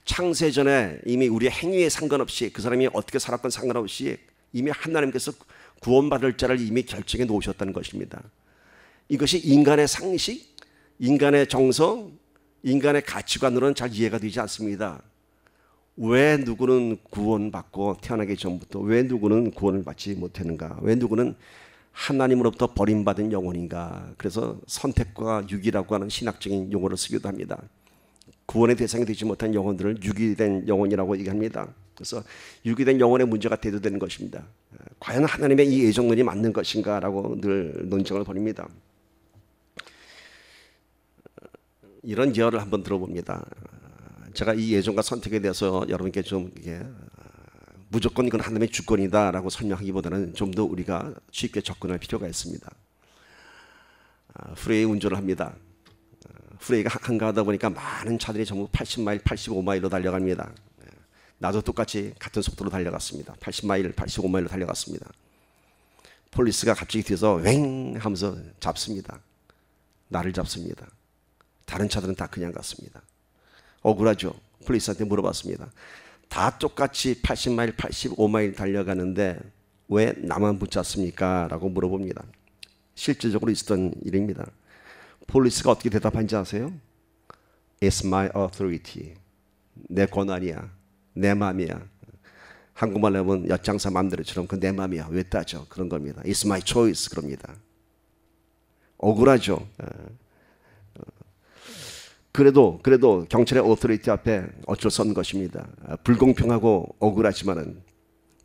창세전에 이미 우리의 행위에 상관없이 그 사람이 어떻게 살았건 상관없이 이미 하나님께서 구원받을 자를 이미 결정해 놓으셨다는 것입니다. 이것이 인간의 상식, 인간의 정성, 인간의 가치관으로는 잘 이해가 되지 않습니다. 왜 누구는 구원받고 태어나기 전부터 왜 누구는 구원을 받지 못했는가? 왜 누구는 하나님으로부터 버림받은 영혼인가? 그래서 선택과 유기라고 하는 신학적인 용어를 쓰기도 합니다. 구원의 대상이 되지 못한 영혼들을 유기된 영혼이라고 얘기합니다. 그래서 유기된 영혼의 문제가 대두되는 것입니다. 과연 하나님의 이 예정론이 맞는 것인가라고 늘 논쟁을 벌입니다. 이런 예언을 한번 들어봅니다. 제가 이 예정과 선택에 대해서 여러분께 좀 무조건 이건 하나님의 주권이다라고 설명하기보다는 좀 더 우리가 쉽게 접근할 필요가 있습니다. 프레이 운전을 합니다. 프레이가 한가하다 보니까 많은 차들이 전부 80마일, 85마일로 달려갑니다. 나도 똑같이 같은 속도로 달려갔습니다. 80마일, 85마일로 달려갔습니다. 폴리스가 갑자기 뒤에서 웽 하면서 잡습니다. 나를 잡습니다. 다른 차들은 다 그냥 갔습니다. 억울하죠. 폴리스한테 물어봤습니다. 다 똑같이 80마일, 85마일 달려가는데 왜 나만 붙잡습니까? 라고 물어봅니다. 실질적으로 있었던 일입니다. 폴리스가 어떻게 대답한지 아세요? It's my authority. 내 권한이야. 내 마음이야. 한국말로 하면 엿장사 마음대로처럼 그 내 마음이야. 왜 따져? 그런 겁니다. It's my choice. 그럽니다. 억울하죠. 그래도 경찰의 오토리티 앞에 어쩔 수 없는 것입니다. 불공평하고 억울하지만은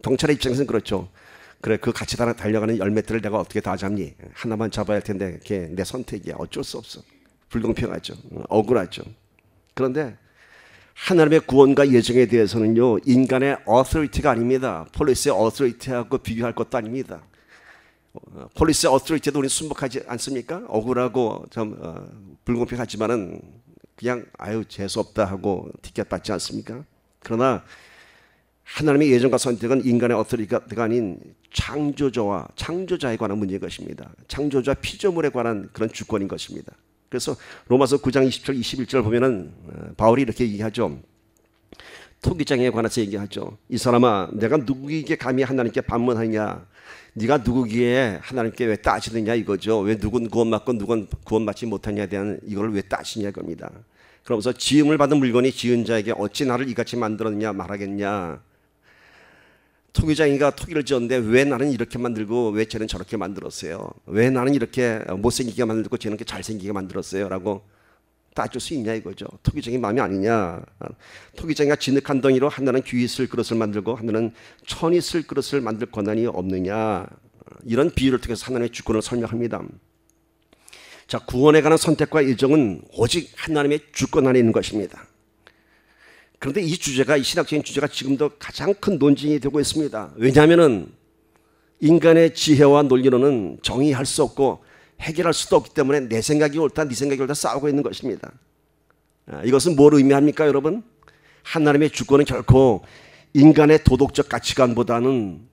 경찰의 입장에서는 그렇죠. 그래, 그 같이 달려가는 열매들을 내가 어떻게 다 잡니? 하나만 잡아야 할 텐데 그게 내 선택이야. 어쩔 수 없어. 불공평하죠. 억울하죠. 그런데 하나님의 구원과 예정에 대해서는요, 인간의 어토리티가 아닙니다. 폴리스의 어토리티하고 비교할 것도 아닙니다. 폴리스의 어토리티도 우리 순복하지 않습니까? 억울하고 좀 불공평하지만은 그냥 아유 재수없다 하고 티켓 받지 않습니까? 그러나 하나님의 예정과 선택은 인간의 어토리티가 아닌 창조자에 관한 문제인 것입니다. 창조자 피조물에 관한 그런 주권인 것입니다. 그래서 로마서 9장 20절 21절 보면은 바울이 이렇게 얘기하죠. 토기장에 관해서 얘기하죠. 이 사람아, 내가 누구에게 감히 하나님께 반문하냐? 네가 누구기에 하나님께 왜 따지느냐 이거죠. 왜 누군 구원받고 누군 구원받지 못하냐에 대한 이걸 왜 따지냐 이겁니다. 그러면서 지음을 받은 물건이 지은 자에게 어찌 나를 이같이 만들었냐 말하겠냐. 토기장이가 토기를 지었는데 왜 나는 이렇게 만들고 왜 쟤는 저렇게 만들었어요? 왜 나는 이렇게 못생기게 만들고 쟤는 이렇게 잘생기게 만들었어요? 라고 따질 수 있냐 이거죠. 토기장이 마음이 아니냐. 토기장이가 진흙한 덩이로 하나는 귀 있을 그릇을 만들고 하나는 천 있을 그릇을 만들 권한이 없느냐. 이런 비유를 통해서 하나님의 주권을 설명합니다. 자, 구원에 관한 선택과 예정은 오직 하나님의 주권 안에 있는 것입니다. 그런데 이 주제가, 이 신학적인 주제가 지금도 가장 큰 논쟁이 되고 있습니다. 왜냐하면은 인간의 지혜와 논리로는 정의할 수 없고 해결할 수도 없기 때문에 내 생각이 옳다, 네 생각이 옳다 싸우고 있는 것입니다. 이것은 뭘 의미합니까, 여러분? 하나님의 주권은 결코 인간의 도덕적 가치관보다는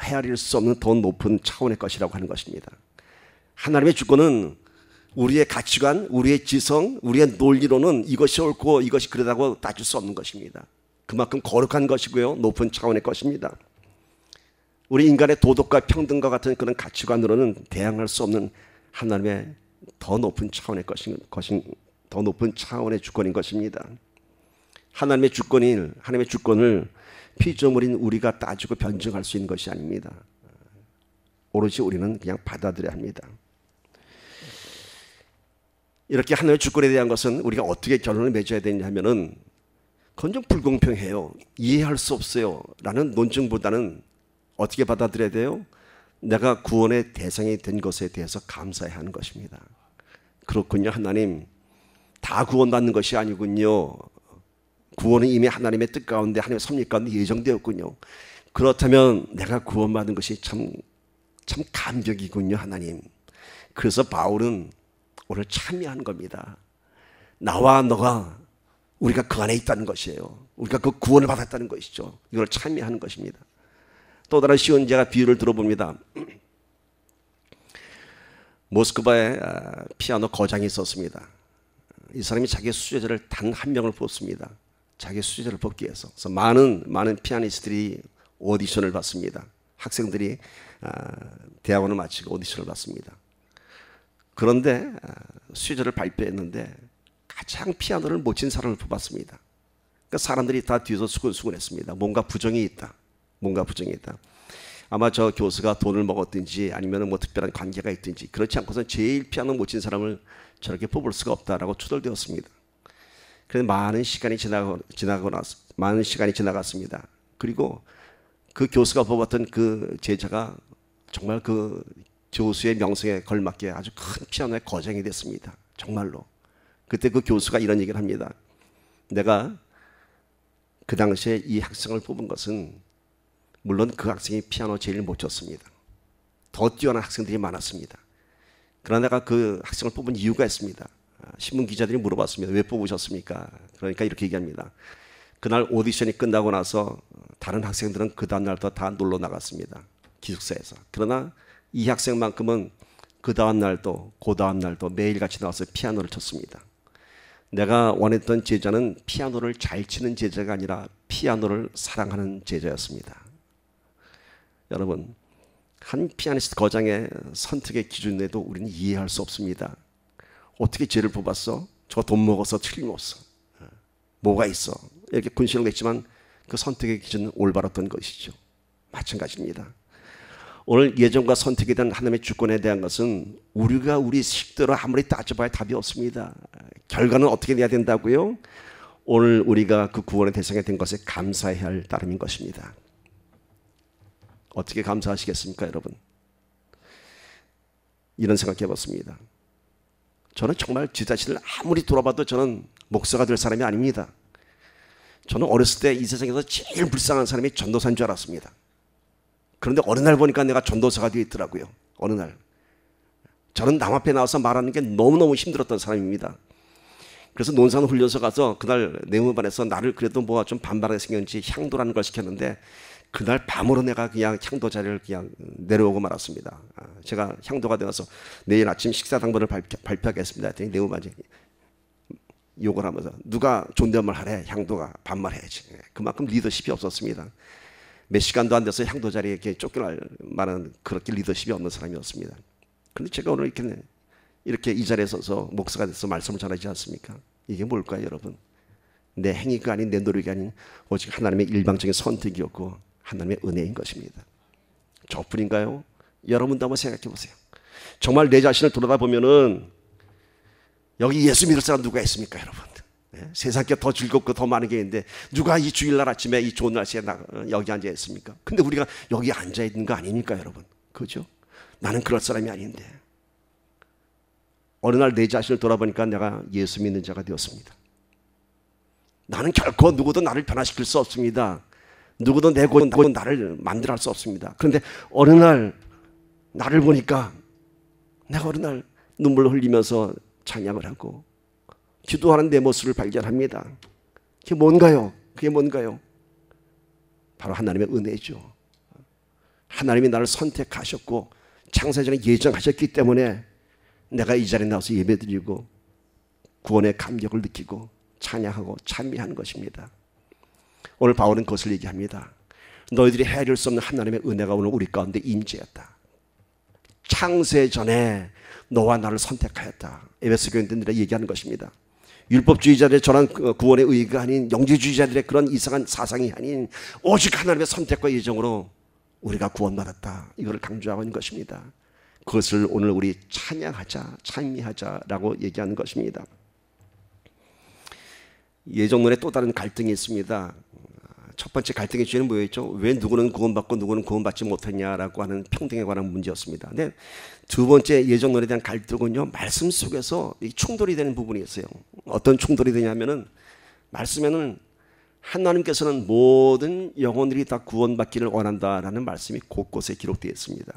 헤아릴 수 없는 더 높은 차원의 것이라고 하는 것입니다. 하나님의 주권은 우리의 가치관, 우리의 지성, 우리의 논리로는 이것이 옳고 이것이 그러다고 따질 수 없는 것입니다. 그만큼 거룩한 것이고요, 높은 차원의 것입니다. 우리 인간의 도덕과 평등과 같은 그런 가치관으로는 대항할 수 없는 하나님의 더 높은 차원의 더 높은 차원의 주권인 것입니다. 하나님의 주권을 피조물인 우리가 따지고 변증할 수 있는 것이 아닙니다. 오로지 우리는 그냥 받아들여야 합니다. 이렇게 하나님의 주권에 대한 것은 우리가 어떻게 결론을 맺어야 되냐 하면은 그건 좀 불공평해요. 이해할 수 없어요. 라는 논증보다는 어떻게 받아들여야 돼요? 내가 구원의 대상이 된 것에 대해서 감사해야 하는 것입니다. 그렇군요. 하나님, 다 구원받는 것이 아니군요. 구원은 이미 하나님의 뜻 가운데, 하나님의 섭리 가운데 예정되었군요. 그렇다면 내가 구원받은 것이 참 감격이군요, 하나님. 그래서 바울은 오늘 참여하는 겁니다. 나와 너가 우리가 그 안에 있다는 것이에요. 우리가 그 구원을 받았다는 것이죠. 이걸 참여하는 것입니다. 또 다른 쉬운 제가 비유를 들어봅니다. 모스크바에 피아노 거장이 있었습니다. 이 사람이 자기의 수제자를 단 한 명을 뽑습니다. 자기의 수제자를 뽑기 위해서. 그래서 많은 피아니스트들이 오디션을 받습니다. 학생들이 대학원을 마치고 오디션을 받습니다. 그런데 수제자를 발표했는데 가장 피아노를 못 친 사람을 뽑았습니다. 그러니까 사람들이 다 뒤에서 수근수근했습니다. 뭔가 부정이 있다. 뭔가 부정이 있다. 아마 저 교수가 돈을 먹었든지 아니면 뭐 특별한 관계가 있든지 그렇지 않고서 제일 피아노 못 친 사람을 저렇게 뽑을 수가 없다라고 추덜되었습니다. 그래서 많은 시간이 지나갔습니다. 그리고 그 교수가 뽑았던 그 제자가 정말 그 교수의 명성에 걸맞게 아주 큰 피아노의 거장이 됐습니다. 정말로. 그때 그 교수가 이런 얘기를 합니다. 내가 그 당시에 이 학생을 뽑은 것은 물론 그 학생이 피아노 제일 못 쳤습니다. 더 뛰어난 학생들이 많았습니다. 그러나 내가 그 학생을 뽑은 이유가 있습니다. 신문 기자들이 물어봤습니다. 왜 뽑으셨습니까? 그러니까 이렇게 얘기합니다. 그날 오디션이 끝나고 나서 다른 학생들은 그 다음날부터 다 놀러 나갔습니다. 기숙사에서. 그러나 이 학생만큼은 그 다음날도 그 다음날도 매일같이 나와서 피아노를 쳤습니다. 내가 원했던 제자는 피아노를 잘 치는 제자가 아니라 피아노를 사랑하는 제자였습니다. 여러분, 한 피아니스트 거장의 선택의 기준에도 우리는 이해할 수 없습니다. 어떻게 쟤를 뽑았어? 저 돈 먹어서 틀림없어. 뭐가 있어? 이렇게 군신을 냈지만 그 선택의 기준은 올바랐던 것이죠. 마찬가지입니다. 오늘 예정과 선택에 대한 하나님의 주권에 대한 것은 우리가 우리 식대로 아무리 따져봐야 답이 없습니다. 결과는 어떻게 돼야 된다고요? 오늘 우리가 그 구원의 대상이 된 것에 감사해야 할 따름인 것입니다. 어떻게 감사하시겠습니까, 여러분? 이런 생각해 봤습니다. 저는 정말 제 자신을 아무리 돌아봐도 저는 목사가 될 사람이 아닙니다. 저는 어렸을 때 이 세상에서 제일 불쌍한 사람이 전도사인 줄 알았습니다. 그런데 어느 날 보니까 내가 전도사가 되어 있더라고요. 어느 날. 저는 남 앞에 나와서 말하는 게 너무너무 힘들었던 사람입니다. 그래서 논산훈련소 가서 그날 내무반에서 나를 그래도 뭐가 좀 반반하게 생겼는지 향도라는 걸 시켰는데 그날 밤으로 내가 그냥 향도 자리를 그냥 내려오고 말았습니다. 제가 향도가 되어서 내일 아침 식사 당번을 발표하겠습니다. 했더니 내무반이 욕을 하면서 누가 존댓말 하래? 향도가 반말해야지. 그만큼 리더십이 없었습니다. 몇 시간도 안 돼서 향도 자리에 이렇게 쫓겨날 만한 그렇게 리더십이 없는 사람이었습니다. 그런데 제가 오늘 이렇게 이 자리에 서서 목사가 돼서 말씀을 전하지 않습니까? 이게 뭘까요, 여러분? 내 행위가 아닌 내 노력이 아닌 오직 하나님의 일방적인 선택이었고 하나님의 은혜인 것입니다. 저뿐인가요? 여러분도 한번 생각해 보세요. 정말 내 자신을 돌아다보면은 여기 예수 믿을 사람 누가 있습니까, 여러분? 네? 세상에 더 즐겁고 더 많은 게 있는데 누가 이 주일날 아침에 이 좋은 날씨에 여기 앉아 있습니까? 근데 우리가 여기 앉아 있는 거 아닙니까, 여러분? 그죠? 나는 그럴 사람이 아닌데 어느 날 내 자신을 돌아보니까 내가 예수 믿는 자가 되었습니다. 나는 결코 누구도 나를 변화시킬 수 없습니다. 누구도 내 고는 나를 만들어 할 수 없습니다. 그런데 어느 날 나를 보니까 내가 어느 날 눈물을 흘리면서 찬양을 하고 기도하는 내 모습을 발견합니다. 그게 뭔가요? 그게 뭔가요? 바로 하나님의 은혜죠. 하나님이 나를 선택하셨고 창세전에 예정하셨기 때문에 내가 이 자리에 나와서 예배드리고 구원의 감격을 느끼고 찬양하고 찬미하는 것입니다. 오늘 바울은 그것을 얘기합니다. 너희들이 헤아릴 수 없는 하나님의 은혜가 오늘 우리 가운데 임재했다. 창세전에 너와 나를 선택하였다. 에베소 교인들이 얘기하는 것입니다. 율법주의자들의 전한 구원의 의의가 아닌 영지주의자들의 그런 이상한 사상이 아닌 오직 하나님의 선택과 예정으로 우리가 구원받았다. 이거를 강조하고 있는 것입니다. 그것을 오늘 우리 찬양하자, 찬미하자라고 얘기하는 것입니다. 예정론에 또 다른 갈등이 있습니다. 첫 번째 갈등의 주제는 뭐였죠? 왜 누구는 구원받고 누구는 구원받지 못했냐라고 하는 평등에 관한 문제였습니다. 근데 두 번째 예정론에 대한 갈등은요, 말씀 속에서 충돌이 되는 부분이 있어요. 어떤 충돌이 되냐면은 말씀에는 하나님께서는 모든 영혼들이 다 구원받기를 원한다라는 말씀이 곳곳에 기록되어 있습니다.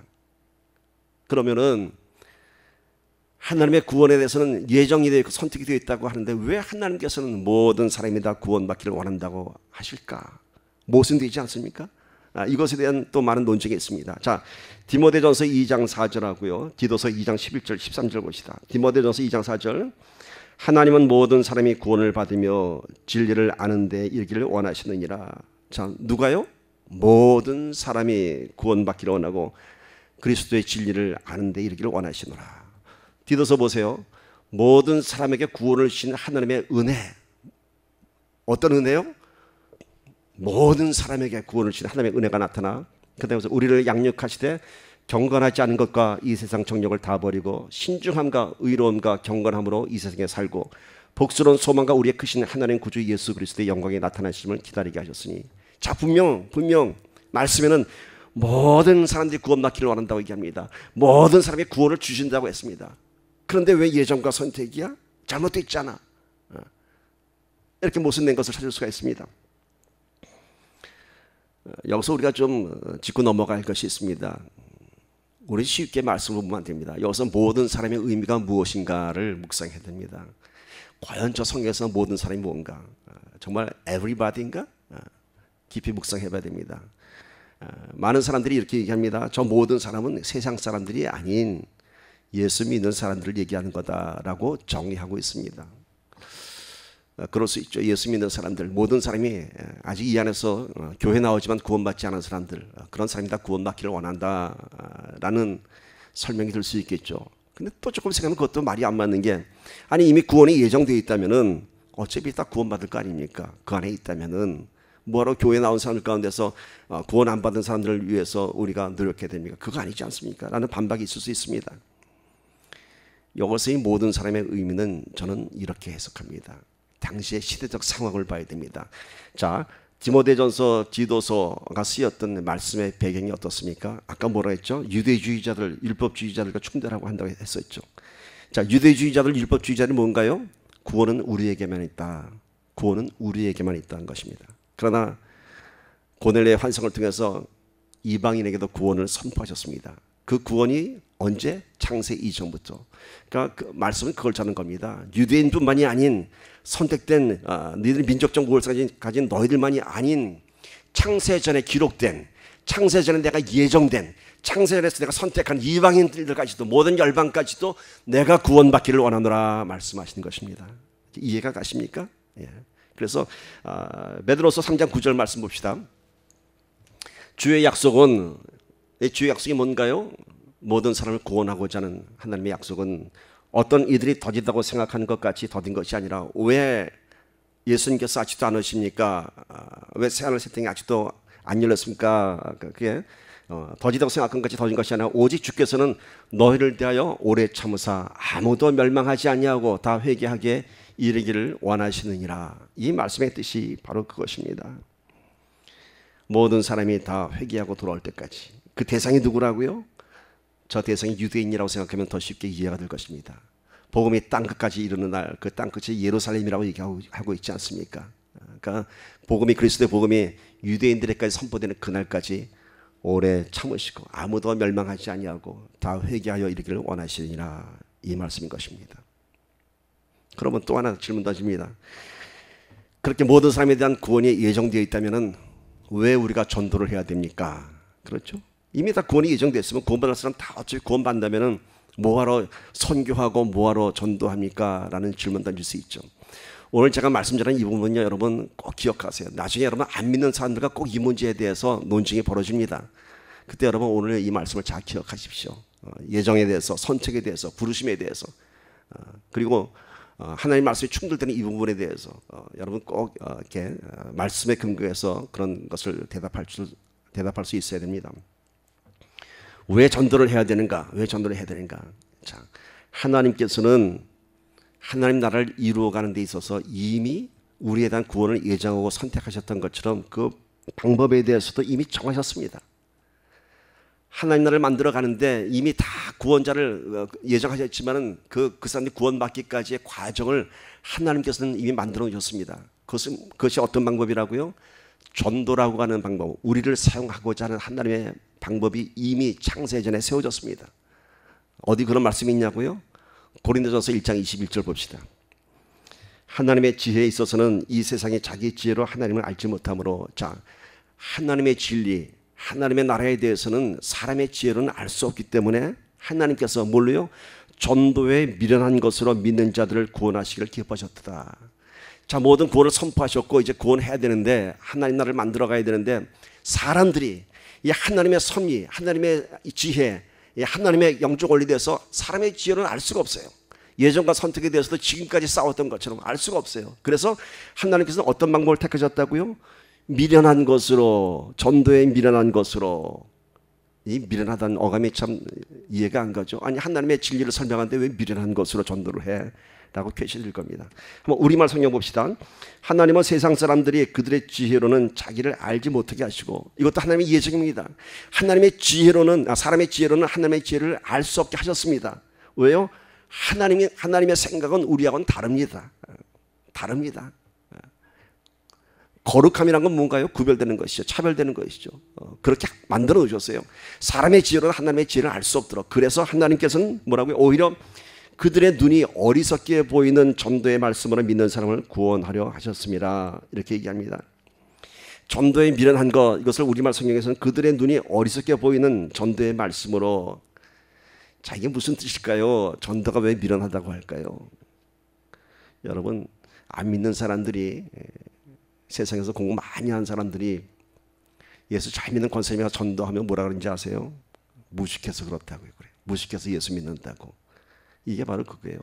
그러면은 하나님의 구원에 대해서는 예정이 되어 있고 선택이 되어 있다고 하는데 왜 하나님께서는 모든 사람이 다 구원받기를 원한다고 하실까? 모순되지 않습니까? 이것에 대한 또 많은 논쟁이 있습니다. 자, 디모데전서 2장 4절하고요. 디도서 2장 11절 13절 보시다. 디모데전서 2장 4절 하나님은 모든 사람이 구원을 받으며 진리를 아는 데 이르기를 원하시느니라. 자, 누가요? 모든 사람이 구원받기를 원하고 그리스도의 진리를 아는 데 이르기를 원하시노라. 디도서 보세요. 모든 사람에게 구원을 주신 하나님의 은혜. 어떤 은혜요? 모든 사람에게 구원을 주신 하나님의 은혜가 나타나 그다음에 우리를 양육하시되 경건하지 않은 것과 이 세상 정욕을 다 버리고 신중함과 의로움과 경건함으로 이 세상에 살고 복스러운 소망과 우리의 크신 하나님 구주 예수 그리스도의 영광에 나타나심을 기다리게 하셨으니, 자 분명 말씀에는 모든 사람들이 구원받기를 원한다고 얘기합니다. 모든 사람이 구원을 주신다고 했습니다. 그런데 왜 예정과 선택이야? 잘못되어 있잖아. 이렇게 모순된 것을 찾을 수가 있습니다. 여기서 우리가 좀 짚고 넘어갈 것이 있습니다. 우리 쉽게 말씀을 보면 안 됩니다. 여기서 모든 사람의 의미가 무엇인가를 묵상해야 됩니다. 과연 저 성경에서 모든 사람이 뭔가? 정말 everybody인가? 깊이 묵상해 봐야 됩니다. 많은 사람들이 이렇게 얘기합니다. 저 모든 사람은 세상 사람들이 아닌 예수 믿는 사람들을 얘기하는 거다라고 정의하고 있습니다. 그럴 수 있죠. 예수 믿는 사람들, 모든 사람이 아직 이 안에서 교회 나오지만 구원받지 않은 사람들, 그런 사람이 다 구원받기를 원한다라는 설명이 될 수 있겠죠. 근데 또 조금 생각하면 그것도 말이 안 맞는 게, 아니 이미 구원이 예정되어 있다면은 어차피 다 구원받을 거 아닙니까? 그 안에 있다면은 뭐하러 교회 나온 사람들 가운데서 구원 안 받은 사람들을 위해서 우리가 노력해야 됩니까? 그거 아니지 않습니까? 라는 반박이 있을 수 있습니다. 이것의 모든 사람의 의미는 저는 이렇게 해석합니다. 당시의 시대적 상황을 봐야 됩니다. 자, 디모데전서, 디도서가 쓰였던 말씀의 배경이 어떻습니까? 아까 뭐라 했죠? 유대주의자들, 율법주의자들과 충돌하고 한다고 했었죠. 자, 유대주의자들, 율법주의자들은 뭔가요? 구원은 우리에게만 있다. 구원은 우리에게만 있다는 것입니다. 그러나 고넬료의 환상을 통해서 이방인에게도 구원을 선포하셨습니다. 그 구원이 언제? 창세 이전부터. 그러니까 그 말씀은 그걸 자는 겁니다. 유대인뿐만이 아닌 선택된 너희들 민족적 우월성을 가진 너희들만이 아닌 창세전에 기록된, 창세전에 내가 예정된, 창세전에서 내가 선택한 이방인들까지도, 모든 열방까지도 내가 구원받기를 원하노라 말씀하시는 것입니다. 이해가 가십니까? 예. 그래서 베드로서 3장 9절 말씀 봅시다. 주의 약속은, 주의 약속이 뭔가요? 모든 사람을 구원하고자 하는 하나님의 약속은 어떤 이들이 더디다고 생각하는 것 같이 더딘 것이 아니라, 왜 예수님께서 아직도 안 오십니까? 왜 새하늘 새 땅이 아직도 안 열렸습니까? 그게 더디다고 생각한 것이 더딘 것이 아니라 오직 주께서는 너희를 대하여 오래 참으사 아무도 멸망하지 아니하고 다 회개하게 이르기를 원하시느니라. 이 말씀의 뜻이 바로 그것입니다. 모든 사람이 다 회개하고 돌아올 때까지. 그 대상이 누구라고요? 저 대상이 유대인이라고 생각하면 더 쉽게 이해가 될 것입니다. 복음이 땅끝까지 이르는 날, 그 땅끝이 예루살렘이라고 얘기하고 있지 않습니까? 그러니까 복음이, 그리스도의 복음이 유대인들에게까지 선포되는 그날까지 오래 참으시고 아무도 멸망하지 아니하고 다 회개하여 이르기를 원하시니라, 이 말씀인 것입니다. 그러면 또 하나 질문 던집니다. 그렇게 모든 사람에 대한 구원이 예정되어 있다면 왜 우리가 전도를 해야 됩니까? 그렇죠? 이미 다 구원이 예정됐으면 구원받을 사람 다 어차피 구원받는다면 뭐하러 선교하고 뭐하러 전도합니까? 라는 질문 던질 수 있죠. 오늘 제가 말씀드린 이 부분은요, 여러분 꼭 기억하세요. 나중에 여러분 안 믿는 사람들과 꼭 이 문제에 대해서 논쟁이 벌어집니다. 그때 여러분 오늘 이 말씀을 잘 기억하십시오. 예정에 대해서, 선택에 대해서, 부르심에 대해서, 그리고 하나님 말씀이 충돌되는 이 부분에 대해서 여러분 꼭 이렇게 말씀에 근거해서 그런 것을 대답할 수 있어야 됩니다. 왜 전도를 해야 되는가? 왜 전도를 해야 되는가? 자, 하나님께서는 하나님 나라를 이루어가는 데 있어서 이미 우리에 대한 구원을 예정하고 선택하셨던 것처럼 그 방법에 대해서도 이미 정하셨습니다. 하나님 나라를 만들어 가는데 이미 다 구원자를 예정하셨지만은 그 사람들이 구원받기까지의 과정을 하나님께서는 이미 만들어 놓으셨습니다. 그것이 어떤 방법이라고요? 전도라고 하는 방법, 우리를 사용하고자 하는 하나님의 방법이 이미 창세전에 세워졌습니다. 어디 그런 말씀이 있냐고요? 고린도전서 1장 21절 봅시다. 하나님의 지혜에 있어서는 이 세상이 자기 지혜로 하나님을 알지 못하므로, 자, 하나님의 진리, 하나님의 나라에 대해서는 사람의 지혜로는 알 수 없기 때문에 하나님께서 뭘로요? 전도에 미련한 것으로 믿는 자들을 구원하시기를 기뻐하셨다. 자, 모든 구원을 선포하셨고 이제 구원해야 되는데, 하나님 나라를 만들어 가야 되는데, 사람들이 이 하나님의 섭리, 하나님의 지혜, 이 하나님의 영적 원리에 대해서 사람의 지혜로는 알 수가 없어요. 예정과 선택에 대해서도 지금까지 싸웠던 것처럼 알 수가 없어요. 그래서 하나님께서는 어떤 방법을 택하셨다고요? 미련한 것으로, 전도에 미련한 것으로. 이 미련하다는 어감이 참 이해가 안 가죠. 아니, 하나님의 진리를 설명하는데 왜 미련한 것으로 전도를 해? 라고 퀘션일 겁니다. 한번 우리말 성경 봅시다. 하나님은 세상 사람들이 그들의 지혜로는 자기를 알지 못하게 하시고, 이것도 하나님의 예정입니다. 하나님의 지혜로는, 사람의 지혜로는 하나님의 지혜를 알 수 없게 하셨습니다. 왜요? 하나님의 생각은 우리하고는 다릅니다. 다릅니다. 거룩함이란 건 뭔가요? 구별되는 것이죠. 차별되는 것이죠. 그렇게 만들어 놓으셨어요. 사람의 지혜로는 하나님의 지혜를 알 수 없도록. 그래서 하나님께서는 뭐라고요? 오히려 그들의 눈이 어리석게 보이는 전도의 말씀으로 믿는 사람을 구원하려 하셨습니다. 이렇게 얘기합니다. 전도에 미련한 것, 이것을 우리말 성경에서는 그들의 눈이 어리석게 보이는 전도의 말씀으로. 자, 이게 무슨 뜻일까요? 전도가 왜 미련하다고 할까요? 여러분, 안 믿는 사람들이, 세상에서 공부 많이 한 사람들이 예수 잘 믿는 권사님이 전도하면 뭐라 그러는지 아세요? 무식해서 그렇다고요. 그래. 무식해서 예수 믿는다고. 이게 바로 그거예요.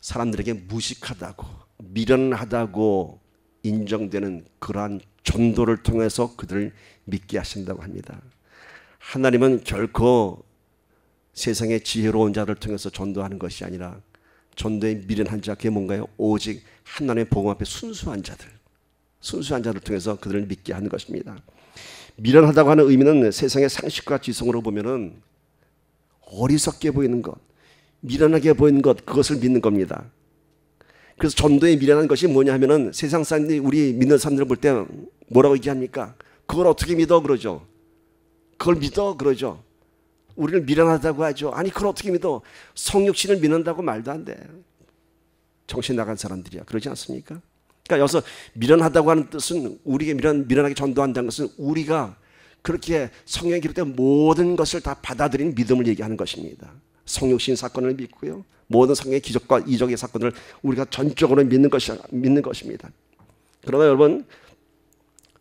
사람들에게 무식하다고, 미련하다고 인정되는 그러한 전도를 통해서 그들을 믿게 하신다고 합니다. 하나님은 결코 세상의 지혜로운 자를 통해서 전도하는 것이 아니라 전도에 미련한 자, 그게 뭔가요? 오직 하나님의 복음 앞에 순수한 자들을 통해서 그들을 믿게 하는 것입니다. 미련하다고 하는 의미는 세상의 상식과 지성으로 보면은 어리석게 보이는 것, 미련하게 보이는 것, 그것을 믿는 겁니다. 그래서 전도에 미련한 것이 뭐냐 하면은 세상 사람들이, 우리 믿는 사람들을 볼 때 뭐라고 얘기합니까? 그걸 어떻게 믿어? 그러죠. 그걸 믿어? 그러죠. 우리를 미련하다고 하죠. 아니, 그걸 어떻게 믿어? 성육신을 믿는다고 말도 안 돼. 정신 나간 사람들이야. 그러지 않습니까? 그러니까 여기서 미련하다고 하는 뜻은, 우리에게 미련하게 전도한다는 것은 우리가 그렇게 성경에 기록된 모든 것을 다 받아들이는 믿음을 얘기하는 것입니다. 성육신 사건을 믿고요, 모든 성경의 기적과 이적의 사건을 우리가 전적으로 믿는 것입니다. 그러나 여러분,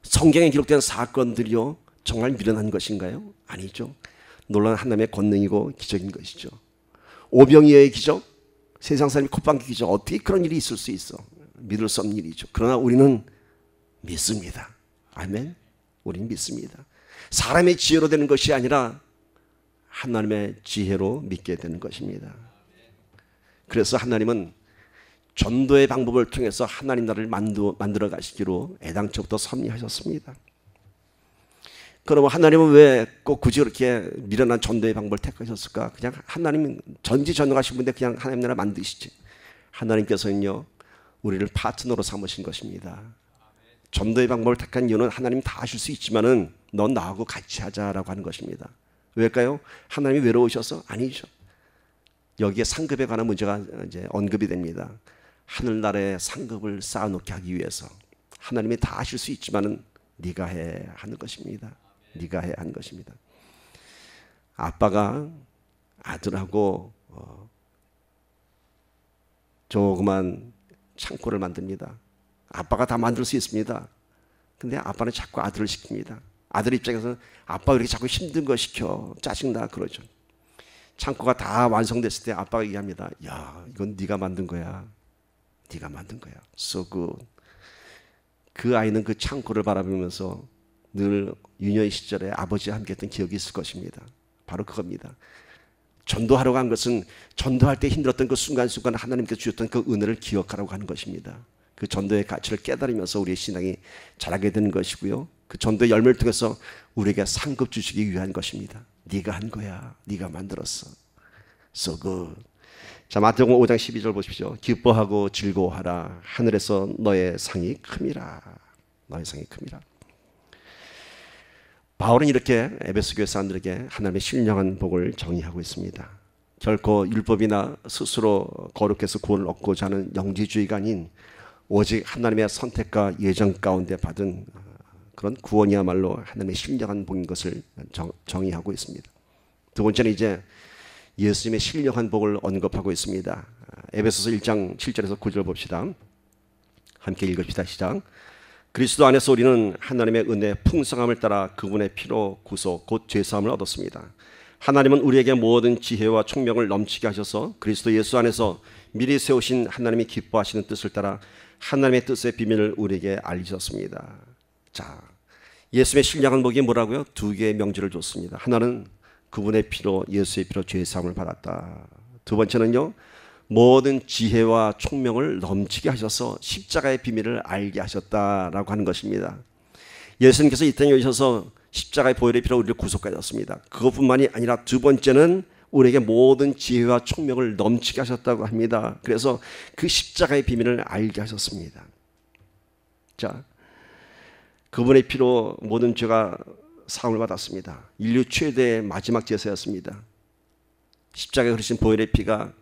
성경에 기록된 사건들이요 정말 미련한 것인가요? 아니죠. 놀라운 하나님의 권능이고 기적인 것이죠. 오병이어의 기적, 세상 사람이 콧방귀 기적, 어떻게 그런 일이 있을 수 있어? 믿을 수 없는 일이죠. 그러나 우리는 믿습니다. 아멘. 우리는 믿습니다. 사람의 지혜로 되는 것이 아니라 하나님의 지혜로 믿게 되는 것입니다. 그래서 하나님은 전도의 방법을 통해서 하나님 나라를 만들어 가시기로 애당초부터 섭리하셨습니다. 그러면 하나님은 왜 꼭 굳이 그렇게 미련한 전도의 방법을 택하셨을까? 그냥 하나님 전지전능하신 분인데 그냥 하나님 나라 만드시지. 하나님께서는요 우리를 파트너로 삼으신 것입니다. 전도의 방법을 택한 이유는 하나님 다 하실 수 있지만은 넌 나하고 같이 하자라고 하는 것입니다. 왜일까요? 하나님이 외로우셔서? 아니죠. 여기에 상급에 관한 문제가 이제 언급이 됩니다. 하늘나라의 상급을 쌓아놓게 하기 위해서 하나님이 다 하실 수 있지만은 네가 해 하는 것입니다. 네가 해 하는 것입니다. 아빠가 아들하고 조그만 창고를 만듭니다. 아빠가 다 만들 수 있습니다. 근데 아빠는 자꾸 아들을 시킵니다. 아들 입장에서는 아빠가 이렇게 자꾸 힘든 거 시켜, 짜증나 그러죠. 창고가 다 완성됐을 때 아빠가 얘기합니다. 야, 이건 네가 만든 거야. 네가 만든 거야. So good. 그 아이는 그 창고를 바라보면서 늘 유년 시절에 아버지와 함께 했던 기억이 있을 것입니다. 바로 그겁니다. 전도하러 간 것은 전도할 때 힘들었던 그 순간순간 하나님께서 주셨던 그 은혜를 기억하라고 하는 것입니다. 그 전도의 가치를 깨달으면서 우리의 신앙이 자라게 되는 것이고요. 그 전도의 열매를 통해서 우리에게 상급 주시기 위한 것입니다. 네가 한 거야. 네가 만들었어. So good. 자, 마태복음 5장 12절 보십시오. 기뻐하고 즐거워하라. 하늘에서 너의 상이 큼이라. 너의 상이 큼이라. 바울은 이렇게 에베소 교회 사람들에게 하나님의 신령한 복을 정의하고 있습니다. 결코 율법이나 스스로 거룩해서 구원을 얻고자 하는 영지주의가 아닌 오직 하나님의 선택과 예정 가운데 받은 그런 구원이야말로 하나님의 신령한 복인 것을 정의하고 있습니다. 두 번째는 이제 예수님의 신령한 복을 언급하고 있습니다. 에베소서 1장 7절에서 9절 봅시다. 함께 읽읍시다. 시작. 그리스도 안에서 우리는 하나님의 은혜 풍성함을 따라 그분의 피로 구속 곧 죄사함을 얻었습니다. 하나님은 우리에게 모든 지혜와 총명을 넘치게 하셔서 그리스도 예수 안에서 미리 세우신 하나님이 기뻐하시는 뜻을 따라 하나님의 뜻의 비밀을 우리에게 알리셨습니다. 자, 예수의 신령한 복이 뭐라고요? 두 개의 명제를 줬습니다. 하나는 그분의 피로, 예수의 피로 죄 사함을 받았다. 두 번째는요, 모든 지혜와 총명을 넘치게 하셔서 십자가의 비밀을 알게 하셨다라고 하는 것입니다. 예수님께서 이 땅에 오셔서 십자가의 보혈의 피로 우리를 구속하셨습니다. 그것뿐만이 아니라 두 번째는 우리에게 모든 지혜와 총명을 넘치게 하셨다고 합니다. 그래서 그 십자가의 비밀을 알게 하셨습니다. 자, 그분의 피로 모든 죄가 사함을 받았습니다. 인류 최대의 마지막 제사였습니다. 십자가에 흐르신 보혈의 피가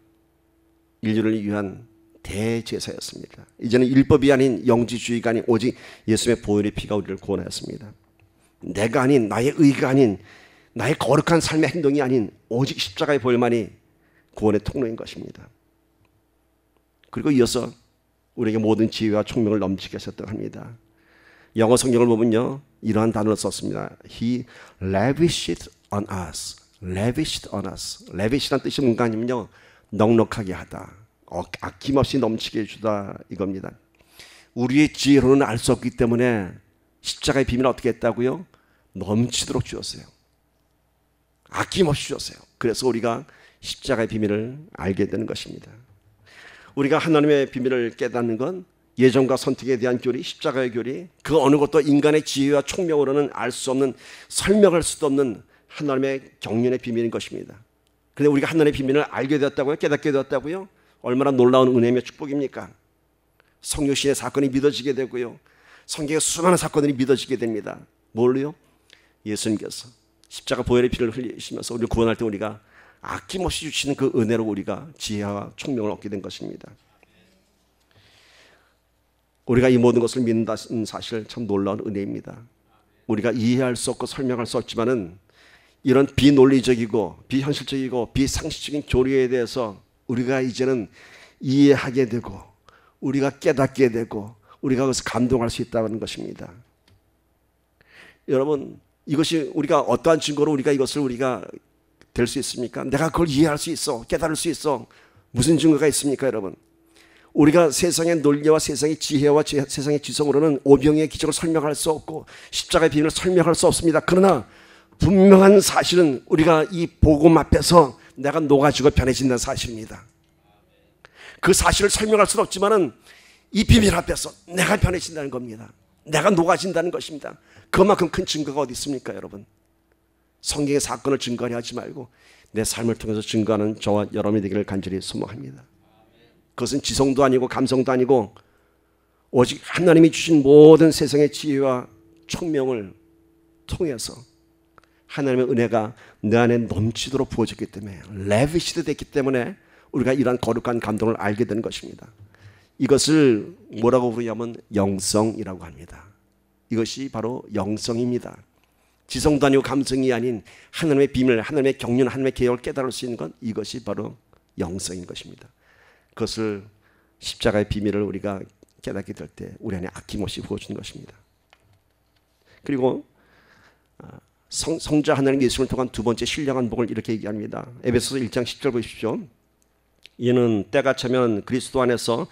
인류를 위한 대제사였습니다. 이제는 율법이 아닌 영지주의가 아닌 오직 예수님의 보혈의 피가 우리를 구원하였습니다. 내가 아닌, 나의 의가 아닌, 나의 거룩한 삶의 행동이 아닌 오직 십자가의 보혈만이 구원의 통로인 것입니다. 그리고 이어서 우리에게 모든 지혜와 총명을 넘치게 하셨다고 합니다. 영어 성경을 보면요, 이러한 단어를 썼습니다. He lavished on us. lavished on us. lavish란 뜻이 뭔가 아니면요, 넉넉하게 하다, 아낌없이 넘치게 해주다, 이겁니다. 우리의 지혜로는 알 수 없기 때문에 십자가의 비밀을 어떻게 했다고요? 넘치도록 주었어요. 아낌없이 주었어요. 그래서 우리가 십자가의 비밀을 알게 되는 것입니다. 우리가 하나님의 비밀을 깨닫는 건 예정과 선택에 대한 교리, 십자가의 교리, 그 어느 것도 인간의 지혜와 총명으로는 알 수 없는, 설명할 수도 없는 하나님의 경륜의 비밀인 것입니다. 그런데 우리가 하나님의 비밀을 알게 되었다고요? 깨닫게 되었다고요? 얼마나 놀라운 은혜며 축복입니까? 성육신의 사건이 믿어지게 되고요, 성경의 수많은 사건들이 믿어지게 됩니다. 뭘로요? 예수님께서 십자가 보혈의 피를 흘리시면서 우리를 구원할 때 우리가 아낌없이 주시는 그 은혜로 우리가 지혜와 총명을 얻게 된 것입니다. 우리가 이 모든 것을 믿는다는 사실 참 놀라운 은혜입니다. 우리가 이해할 수 없고 설명할 수 없지만은 이런 비논리적이고 비현실적이고 비상식적인 교리에 대해서 우리가 이제는 이해하게 되고 우리가 깨닫게 되고 우리가 그것을 감동할 수 있다는 것입니다. 여러분, 이것이 우리가 어떠한 증거로 우리가 이것을 우리가 될 수 있습니까? 내가 그걸 이해할 수 있어, 깨달을 수 있어. 무슨 증거가 있습니까, 여러분? 우리가 세상의 논리와 세상의 지혜와 세상의 지성으로는 오병이의 기적을 설명할 수 없고 십자가의 비밀을 설명할 수 없습니다. 그러나 분명한 사실은 우리가 이 복음 앞에서 내가 녹아지고 변해진다는 사실입니다. 그 사실을 설명할 수는 없지만은 이 비밀 앞에서 내가 변해진다는 겁니다. 내가 녹아진다는 것입니다. 그만큼 큰 증거가 어디 있습니까, 여러분? 성경의 사건을 증거하려 하지 말고 내 삶을 통해서 증거하는 저와 여러분이 되기를 간절히 소망합니다. 그것은 지성도 아니고 감성도 아니고 오직 하나님이 주신 모든 세상의 지혜와 총명을 통해서 하나님의 은혜가 내 안에 넘치도록 부어졌기 때문에, 레비시드 됐기 때문에 우리가 이러한 거룩한 감동을 알게 되는 것입니다. 이것을 뭐라고 부르냐면 영성이라고 합니다. 이것이 바로 영성입니다. 지성도 아니고 감성이 아닌 하나님의 비밀, 하나님의 경륜, 하나님의 계획을 깨달을 수 있는 건 이것이 바로 영성인 것입니다. 그것을 십자가의 비밀을 우리가 깨닫게 될 때 우리 안에 아낌없이 부어주는 것입니다. 그리고 성자 하나님 예수를 통한 두 번째 신령한 복을 이렇게 얘기합니다. 에베소서 1장 10절 보십시오. 이는 때가 차면 그리스도 안에서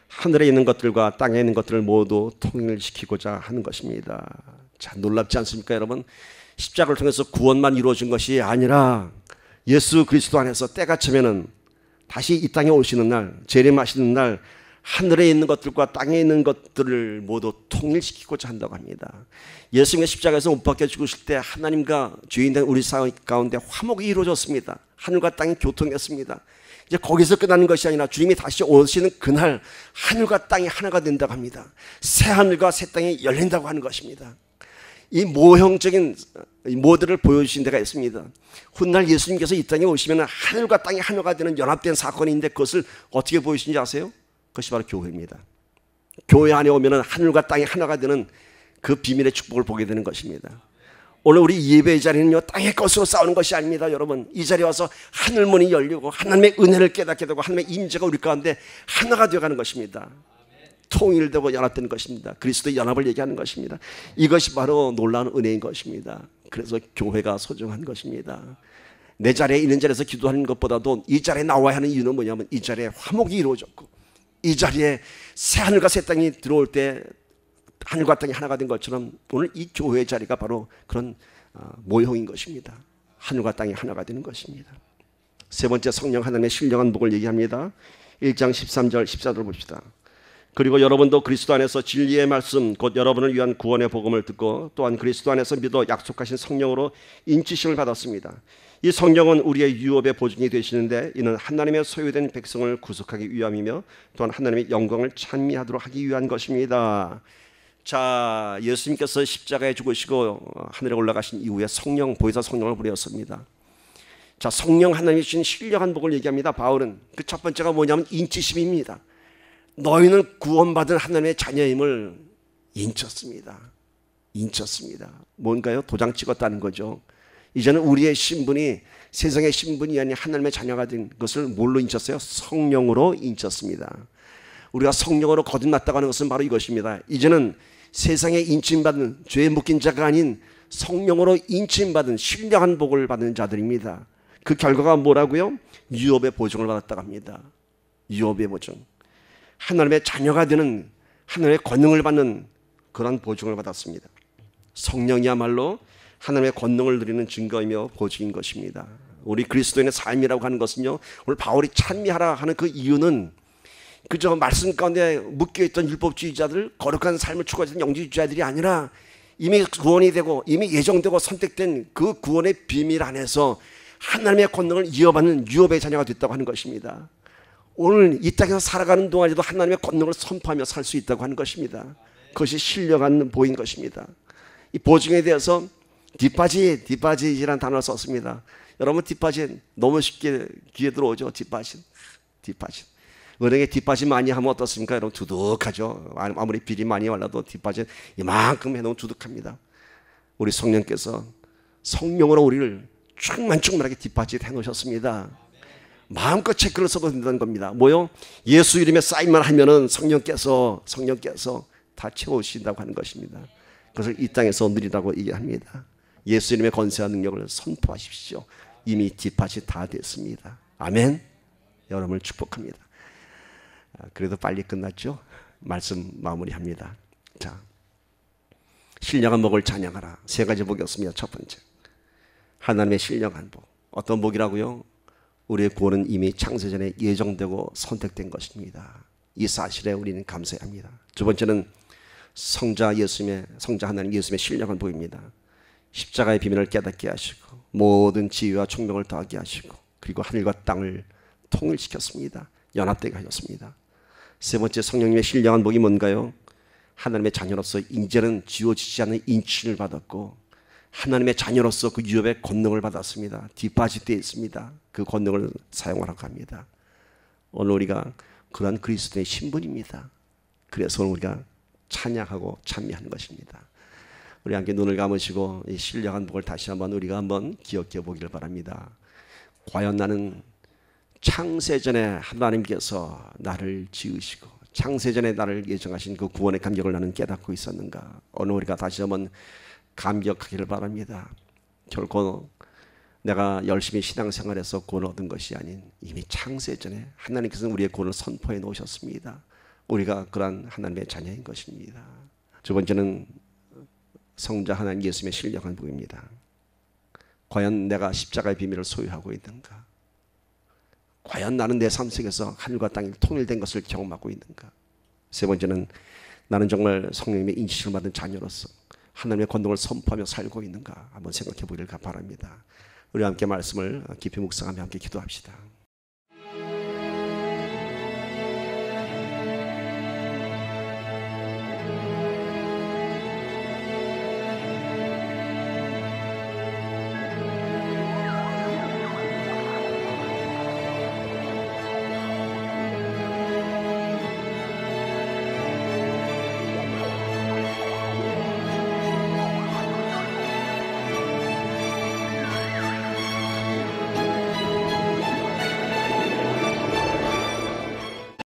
하늘에 있는 것들과 땅에 있는 것들을 모두 통일시키고자 하는 것입니다. 자, 놀랍지 않습니까, 여러분? 십자가를 통해서 구원만 이루어진 것이 아니라 예수 그리스도 안에서 때가 차면은 다시 이 땅에 오시는 날, 재림하시는 날 하늘에 있는 것들과 땅에 있는 것들을 모두 통일시키고자 한다고 합니다. 예수님의 십자가에서 못 박혀 죽으실 때 하나님과 죄인된 우리 사회 가운데 화목이 이루어졌습니다. 하늘과 땅이 교통했습니다. 이제 거기서 끝나는 것이 아니라 주님이 다시 오시는 그날 하늘과 땅이 하나가 된다고 합니다. 새 하늘과 새 땅이 열린다고 하는 것입니다. 이 모형적인 모델을 보여주신 데가 있습니다. 훗날 예수님께서 이 땅에 오시면 하늘과 땅이 하나가 되는 연합된 사건인데 그것을 어떻게 보여주신지 아세요? 그것이 바로 교회입니다. 교회 안에 오면 하늘과 땅이 하나가 되는 그 비밀의 축복을 보게 되는 것입니다. 오늘 우리 예배의 자리는요, 땅의 것으로 싸우는 것이 아닙니다. 여러분, 이 자리에 와서 하늘문이 열리고 하나님의 은혜를 깨닫게 되고 하나님의 임재가 우리 가운데 하나가 되어가는 것입니다. 통일되고 연합되는 것입니다. 그리스도의 연합을 얘기하는 것입니다. 이것이 바로 놀라운 은혜인 것입니다. 그래서 교회가 소중한 것입니다. 내 자리에 있는 자리에서 기도하는 것보다도 이 자리에 나와야 하는 이유는 뭐냐면 이 자리에 화목이 이루어졌고 이 자리에 새 하늘과 새 땅이 들어올 때 하늘과 땅이 하나가 된 것처럼 오늘 이 교회 자리가 바로 그런 모형인 것입니다. 하늘과 땅이 하나가 되는 것입니다. 세 번째, 성령 하나님의 신령한 복을 얘기합니다. 1장 13절 14절 봅시다. 그리고 여러분도 그리스도 안에서 진리의 말씀 곧 여러분을 위한 구원의 복음을 듣고 또한 그리스도 안에서 믿어 약속하신 성령으로 인치심을 받았습니다. 이 성령은 우리의 유업의 보증이 되시는데 이는 하나님의 소유된 백성을 구속하기 위함이며 또한 하나님의 영광을 찬미하도록 하기 위한 것입니다. 자, 예수님께서 십자가에 죽으시고 하늘에 올라가신 이후에 성령, 보혜사 성령을 보내었습니다. 자, 성령 하나님이 주신 신령한 복을 얘기합니다. 바울은 그 첫 번째가 뭐냐면 인치심입니다. 너희는 구원받은 하나님의 자녀임을 인쳤습니다. 인쳤습니다. 뭔가요? 도장 찍었다는 거죠. 이제는 우리의 신분이 세상의 신분이 아닌 하나님의 자녀가 된 것을 뭘로 인쳤어요? 성령으로 인쳤습니다. 우리가 성령으로 거듭났다고 하는 것은 바로 이것입니다. 이제는 세상에 인침받은 죄에 묶인 자가 아닌 성령으로 인침받은 신령한 복을 받는 자들입니다. 그 결과가 뭐라고요? 유업의 보증을 받았다고 합니다. 유업의 보증. 하나님의 자녀가 되는 하나님의 권능을 받는 그런 보증을 받았습니다. 성령이야말로 하나님의 권능을 누리는 증거이며 보증인 것입니다. 우리 그리스도인의 삶이라고 하는 것은요, 오늘 바울이 찬미하라 하는 그 이유는 그저 말씀 가운데 묶여있던 율법주의자들, 거룩한 삶을 추구하는 영지주의자들이 아니라 이미 구원이 되고 이미 예정되고 선택된 그 구원의 비밀 안에서 하나님의 권능을 이어받는 유업의 자녀가 됐다고 하는 것입니다. 오늘 이 땅에서 살아가는 동안에도 하나님의 권능을 선포하며 살 수 있다고 하는 것입니다. 그것이 신령한 보인 것입니다. 이 보증에 대해서 디파짓이라는 단어를 썼습니다. 여러분, 디파짓 너무 쉽게 귀에 들어오죠. 디파짓. 은행에 디파짓 많이 하면 어떻습니까? 여러분, 두둑하죠. 아무리 비리 많이 올라도 디파짓 이만큼 해놓으면 두둑합니다. 우리 성령께서 성령으로 우리를 충만하게 디파짓 해놓으셨습니다. 마음껏 체크를 써도 된다는 겁니다. 뭐요? 예수 이름에 사인만 하면은 성령께서 다 채우신다고 하는 것입니다. 그것을 이 땅에서 누리라고 얘기합니다. 예수 이름의 권세와 능력을 선포하십시오. 이미 디파짓 다 됐습니다. 아멘. 여러분을 축복합니다. 그래도 빨리 끝났죠? 말씀 마무리합니다. 자, 신령한 복을 찬양하라. 세 가지 복이었습니다. 첫 번째, 하나님의 신령한 복. 어떤 복이라고요? 우리의 구원은 이미 창세전에 예정되고 선택된 것입니다. 이 사실에 우리는 감사해야 합니다. 두 번째는 성자 하나님 예수님의 신령한 복입니다. 십자가의 비밀을 깨닫게 하시고 모든 지혜와 총명을 더하게 하시고 그리고 하늘과 땅을 통일시켰습니다. 연합되게 하셨습니다. 세 번째, 성령님의 신령한 복이 뭔가요? 하나님의 자녀로서 이제는 지워지지 않는 인칭을 받았고 하나님의 자녀로서 그 유업의 권능을 받았습니다. 디파짓되어 있습니다. 그 권능을 사용하라고 합니다. 오늘 우리가 그러한 그리스도의 신분입니다. 그래서 오늘 우리가 찬양하고 찬미하는 것입니다. 우리 함께 눈을 감으시고 이 신령한 복을 다시 한번 우리가 한번 기억해 보기를 바랍니다. 과연 나는 창세전에 하나님께서 나를 지으시고 창세전에 나를 예정하신 그 구원의 감격을 나는 깨닫고 있었는가? 오늘 우리가 다시 한번 감격하기를 바랍니다. 결코 내가 열심히 신앙생활해서 구원을 얻은 것이 아닌 이미 창세전에 하나님께서는 우리의 구원을 선포해 놓으셨습니다. 우리가 그러한 하나님의 자녀인 것입니다. 두 번째는 성자 하나님 예수님의 신령한 복입니다. 과연 내가 십자가의 비밀을 소유하고 있는가? 과연 나는 내 삶 속에서 하늘과 땅이 통일된 것을 경험하고 있는가? 세 번째는 나는 정말 성령님의 인치심을 받은 자녀로서 하나님의 권능을 선포하며 살고 있는가? 한번 생각해 보기를 바랍니다. 우리 함께 말씀을 깊이 묵상하며 함께 기도합시다.